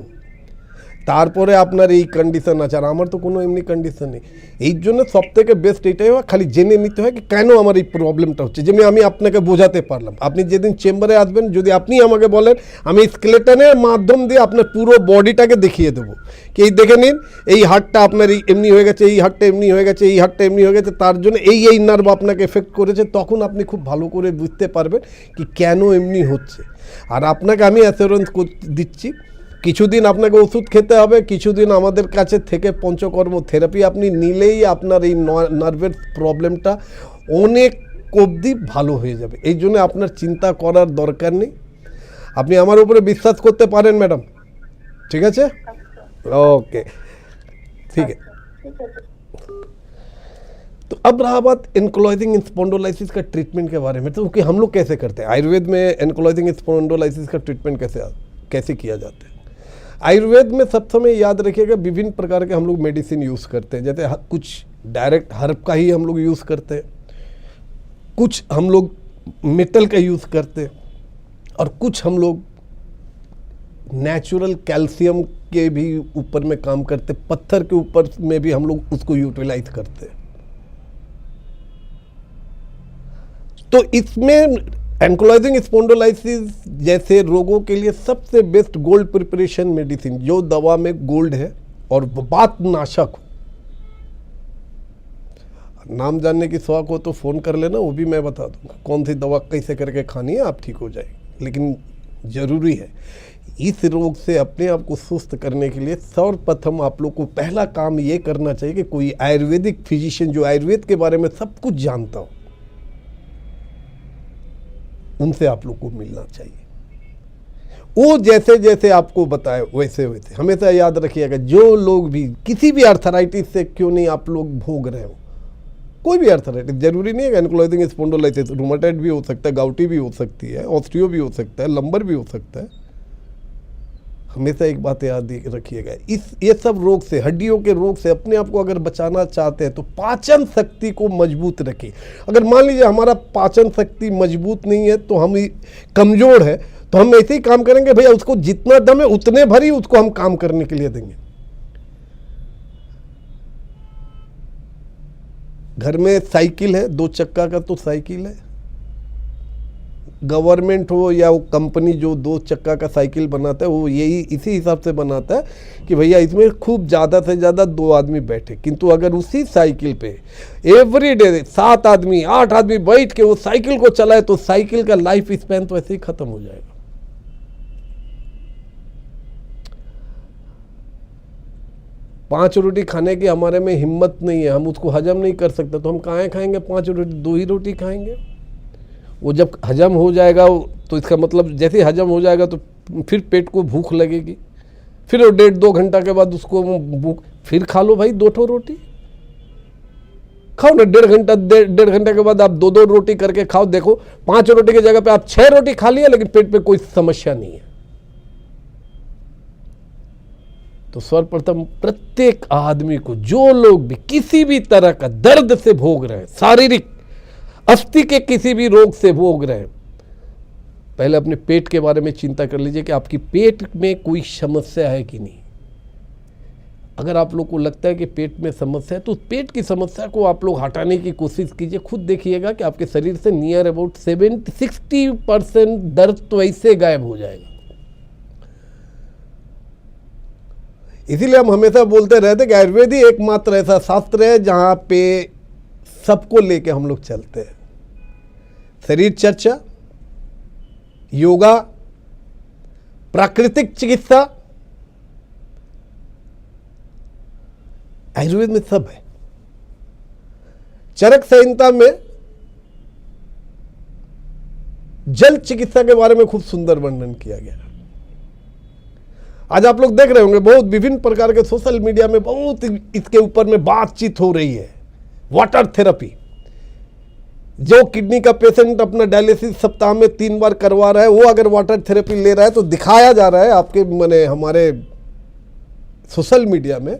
তারপরে আপনার এই কন্ডিশন আছে। আর আমার তো কোনো এমনি কন্ডিশন নেই। এই জন্য সব থেকে বেস্ট এটাই হয়, খালি জেনে নিতে হয় কেন আমার এই প্রবলেমটা হচ্ছে, যেমনি আমি আপনাকে বোঝাতে পারলাম। আপনি যেদিন চেম্বারে আসবেন, যদি আপনি আমাকে বলেন, আমি স্কেলেটনের মাধ্যম দিয়ে আপনার পুরো বডিটাকে দেখিয়ে দেবো কি এই দেখে নিন, এই হাড়টা আপনার এমনি হয়ে গেছে, এই হাড়টা এমনি হয়ে গেছে, এই হাড়টা এমনি হয়ে গেছে, তার জন্য এই নার্ভ আপনাকে এফেক্ট করেছে। তখন আপনি খুব ভালো করে বুঝতে পারবেন কি কেন এমনি হচ্ছে। আর আপনাকে আমি অ্যাসিওরেন্স দিচ্ছি কিছুদিন আপনাকে ওষুধ খেতে হবে, কিছুদিন আমাদের কাছে থেকে পঞ্চকর্ম থেরাপি আপনি নিলেই আপনার এই নার্ভের প্রবলেমটা অনেক অবধি ভালো হয়ে যাবে। এই জন্য আপনার চিন্তা করার দরকার নেই, আপনি আমার উপরে বিশ্বাস করতে পারেন ম্যাডাম, ঠিক আছে? ओके ठीक है। तो अब रहा बात एनकोलॉजिंग स्पॉन्डोलाइसिस का ट्रीटमेंट के बारे में, तो कि हम लोग कैसे करते हैं आयुर्वेद में एनकोलॉजिंग स्पॉन्डोलाइसिस का ट्रीटमेंट कैसे किया जाता है? आयुर्वेद में सब समय याद रखिएगा विभिन्न प्रकार के हम लोग मेडिसिन यूज़ करते हैं, जैसे कुछ डायरेक्ट हर्ब का ही हम लोग यूज़ करते हैं, कुछ हम लोग मेटल का यूज़ करते हैं, और कुछ हम लोग नेचुरल कैल्शियम के भी ऊपर में काम करते, पत्थर के ऊपर में भी हम लोग उसको यूटिलाइज करते हैं। तो इसमें एनकोलॉजिंग स्पॉन्डोलाइसिस जैसे रोगों के लिए सबसे बेस्ट गोल्ड प्रिपरेशन मेडिसिन, जो दवा में गोल्ड है और बात नाशक हो। नाम जानने की शौक हो तो फ़ोन कर लेना, वो भी मैं बता दूंगा कौन सी दवा कैसे करके खानी है, आप ठीक हो जाएंगे। लेकिन ज़रूरी है इस रोग से अपने आप को सुस्त करने के लिए सर्वप्रथम आप लोग को पहला काम ये करना चाहिए कि कोई आयुर्वेदिक फिजिशियन जो आयुर्वेद के बारे में सब कुछ जानता हो, उनसे आप लोग को मिलना चाहिए। वो जैसे जैसे आपको बताए वैसे वैसे हमेशा याद रखिएगा, जो लोग भी किसी भी आर्थराइटिस से क्यों नहीं आप लोग भोग रहे हो, कोई भी आर्थराइटिस, जरूरी नहीं है एनकोलॉजिंग स्पॉन्डोलाइसिस, रूमेटॉइड भी हो सकता है, गाउटी भी हो सकती है, ऑस्टियो भी हो सकता है, लंबर भी हो सकता है। हमेशा एक बात याद रखिएगा, ये सब रोग से, हड्डियों के रोग से अपने आप को अगर बचाना चाहते हैं तो पाचन शक्ति को मजबूत रखें। अगर मान लीजिए हमारा पाचन शक्ति मजबूत नहीं है, तो हम कमज़ोर है, तो हम ऐसे ही काम करेंगे, भैया उसको जितना दम है उतने भर ही उसको हम काम करने के लिए देंगे। घर में साइकिल है, 2 चक्का का तो साइकिल है, गवर्नमेंट हो या वो कंपनी जो 2 चक्का का साइकिल बनाता है, वो यही इसी हिसाब से बनाता है कि भैया इसमें खूब ज़्यादा से ज़्यादा 2 आदमी बैठे। किंतु अगर उसी साइकिल पे एवरीडे 7 आदमी 8 आदमी बैठ के वो साइकिल को चलाए, तो साइकिल का लाइफ स्पैन तो ऐसे ही खत्म हो जाएगा। 5 रोटी खाने की हमारे में हिम्मत नहीं है, हम उसको हजम नहीं कर सकते, तो हम कहाँ खाएंगे 5 रोटी, 2 ही रोटी खाएंगे। वो जब हजम हो जाएगा तो इसका मतलब जैसे ही हजम हो जाएगा तो फिर पेट को भूख लगेगी, फिर 1.5-2 घंटा के बाद उसको भूख, फिर खा लो भाई 2 रोटी खाओ ना, 1.5 घंटे के बाद आप 2 रोटी करके खाओ, देखो 5 रोटी की जगह पे आप 6 रोटी खा लिया, लेकिन पेट पे कोई समस्या नहीं है। तो सर्वप्रथम प्रत्येक आदमी को, जो लोग भी किसी भी तरह का दर्द से भोग रहे हैं, शारीरिक अस्थि के किसी भी रोग से भोग रहे हैं, पहले अपने पेट के बारे में चिंता कर लीजिए कि आपकी पेट में कोई समस्या है कि नहीं। अगर आप लोग को लगता है कि पेट में समस्या है, तो पेट की समस्या को आप लोग हटाने की कोशिश कीजिए। खुद देखिएगा कि आपके शरीर से नियर अबाउट 60% दर्द तो ऐसे गायब हो जाएगा। इसीलिए हम हमेशा बोलते रहते कि आयुर्वेद ही एकमात्र ऐसा शास्त्र है जहाँ पे सबको लेके हम लोग चलते हैं। शरीर चर्चा, योगा, प्राकृतिक चिकित्सा, आयुर्वेद में सब है। चरक संहिता में जल चिकित्सा के बारे में खूब सुंदर वर्णन किया गया। आज आप लोग देख रहे होंगे बहुत विभिन्न प्रकार के सोशल मीडिया में बहुत इसके ऊपर में बातचीत हो रही है। वाटर थेरेपी, जो किडनी का पेशेंट अपना डायलिसिस सप्ताह में 3 बार करवा रहा है, वो अगर वाटर थेरेपी ले रहा है तो दिखाया जा रहा है आपके माने हमारे सोशल मीडिया में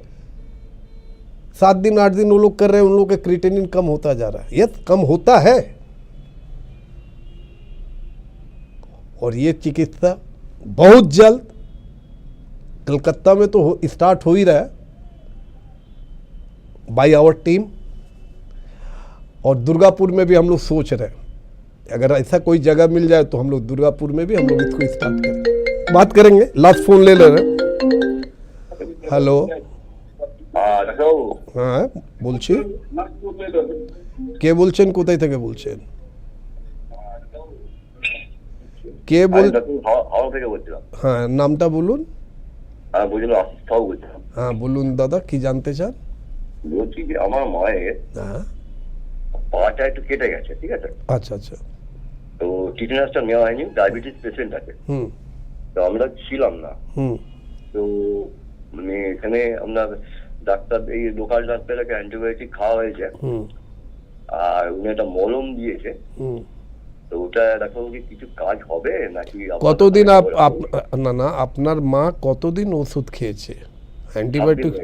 7 दिन 8 दिन वो लोग कर रहे हैं, उन लोगों का क्रिएटिनिन कम होता जा रहा है। यस, कम होता है। और ये चिकित्सा बहुत जल्द कलकत्ता में तो स्टार्ट हो ही रहा है बाय आवर टीम, और दुर्गापुर में भी हम लोग सोच रहे हैं अगर ऐसा कोई जगह मिल जाए तो हम लोग दुर्गापुर में भी हम लोग इसको स्टार्ट करें। बात करेंगे, लास्ट फोन ले रहे हैं। हेलो, हाँ বলছি, কে বলছেন, কোথায় থেকে বলছেন, কে বল, হাওড়া থেকে বলছিলাম। হ্যাঁ নামটা বলুন। বুঝলো অসুস্থ বলছিলাম। হ্যাঁ বলুন দাদা, কি জানতে চান? বলছি যে আমার মায়ের হ্যাঁ পাটা একটু কেটে গেছে, ঠিক আছে, আচ্ছা আচ্ছা। তো টিটেনাসটা নেওয়া হয়নি, ডায়াবেটিস পেশেন্ট আছে, হুম তো আমরা ছিলাম না। হুম তো মানে এখানে আপনার ডাক্তার, এই লোকাল ডাক্তারকে অ্যান্টিবায়োটিক খাওয়া হয়েছে, হুম আর উনি একটা মলম দিয়েছে, হুম। তো ওটা ডাক্তারবাবু কি কিছু কাজ হবে নাকি? কতদিন না না, আপনার মা কতদিন ওষুধ খেয়েছে অ্যান্টিবায়োটিক?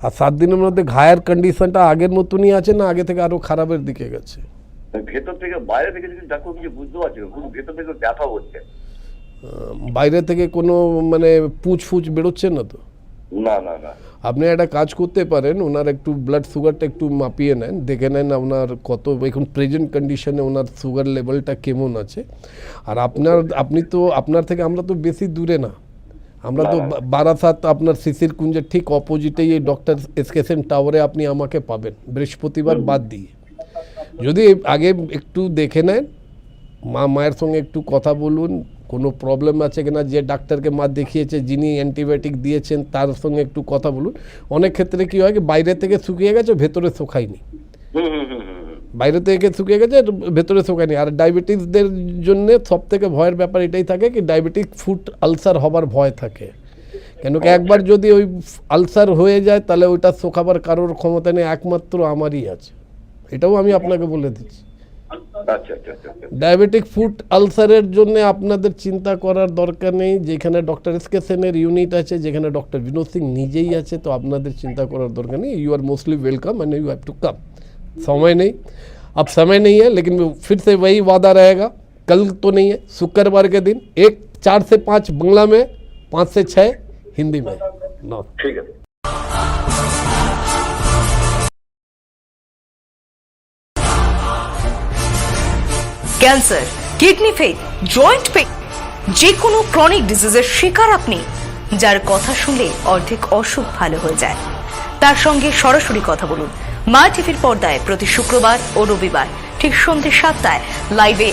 আর 7 দিনের মধ্যে ঘায়ের কন্ডিশনটা আগের মতনই আছে না আগে থেকে আরো খারাপের দিকে গেছে? ভেতর থেকে বাইরে থেকে যদি ডাক্তার কিছু বুঝতে পারছি না, পুরো ভেতর থেকে ব্যথা হচ্ছে। বাইরে থেকে কোনো মানে পুঁচ ফুচ বেরোচ্ছে না তো? না না না। আপনি একটা কাজ করতে পারেন, ওনার একটু ব্লাড সুগারটা একটু মাপিয়ে নেন, দেখে নেন ওনার কত এখন প্রেজেন্ট কন্ডিশনে ওনার সুগার লেভেলটা কেমন আছে। আর আপনি তো আপনার থেকে আমরা তো বেশি দূরে না, আমরা তো বারাসাত আপনার শিশির কুঞ্জের ঠিক অপোজিটেই এই ডক্টর এসকেসেন টাওয়ারে আপনি আমাকে পাবেন বৃহস্পতিবার বাদ দিয়ে। যদি আগে একটু দেখে নেন, মায়ের সঙ্গে একটু কথা বলুন, কোনো প্রবলেম আছে কিনা, যে ডাক্তারকে মা দেখিয়েছে যিনি অ্যান্টিবায়োটিক দিয়েছেন তার সঙ্গে একটু কথা বলুন। অনেক ক্ষেত্রে কী হয় কি, বাইরে থেকে শুকিয়ে গেছে ভেতরে শুকায়নি, বাইরে থেকে শুকিয়ে গেছে ভেতরে শুকায়নি। আর ডায়াবেটিসদের জন্য সব থেকে ভয়ের ব্যাপার এটাই থাকে কি, ডায়াবেটিক ফুড আলসার হবার ভয় থাকে। কেন কি একবার যদি ওই আলসার হয়ে যায় তাহলে ওইটা শুকাবার কারোর ক্ষমতা নেই, একমাত্র আমারই আছে, এটাও আমি আপনাকে বলে দিচ্ছি। ডায়াবেটিক ফুড আলসারের জন্য আপনাদের চিন্তা করার দরকার নেই, যেখানে ডক্টর এসকেসেনের ইউনিট আছে, যেখানে ডক্টর বিনোদ সিং নিজেই আছে, তো আপনাদের চিন্তা করার দরকার नहीं। You are mostly welcome and you have to come. समय नहीं, अब समय नहीं है, लेकिन फिर से वही वादा रहेगा, कल तो नहीं है, शुक्रवार के दिन 4 से 5 बांग्ला में, 5 से 6 हिंदी में। ठीक है। Cancer, kidney fail, joint pain, যে কোনো ক্রনিক ডিজিজের শিকার আপনি, যার কথা শুনলে অর্ধেক অসুখ ভালো হয়ে যায়, তার সঙ্গে সরাসরি কথা বলুন মা টিভির পর্দায় প্রতি শুক্রবার ও রবিবার ঠিক সন্ধ্যে 7টায় লাইভে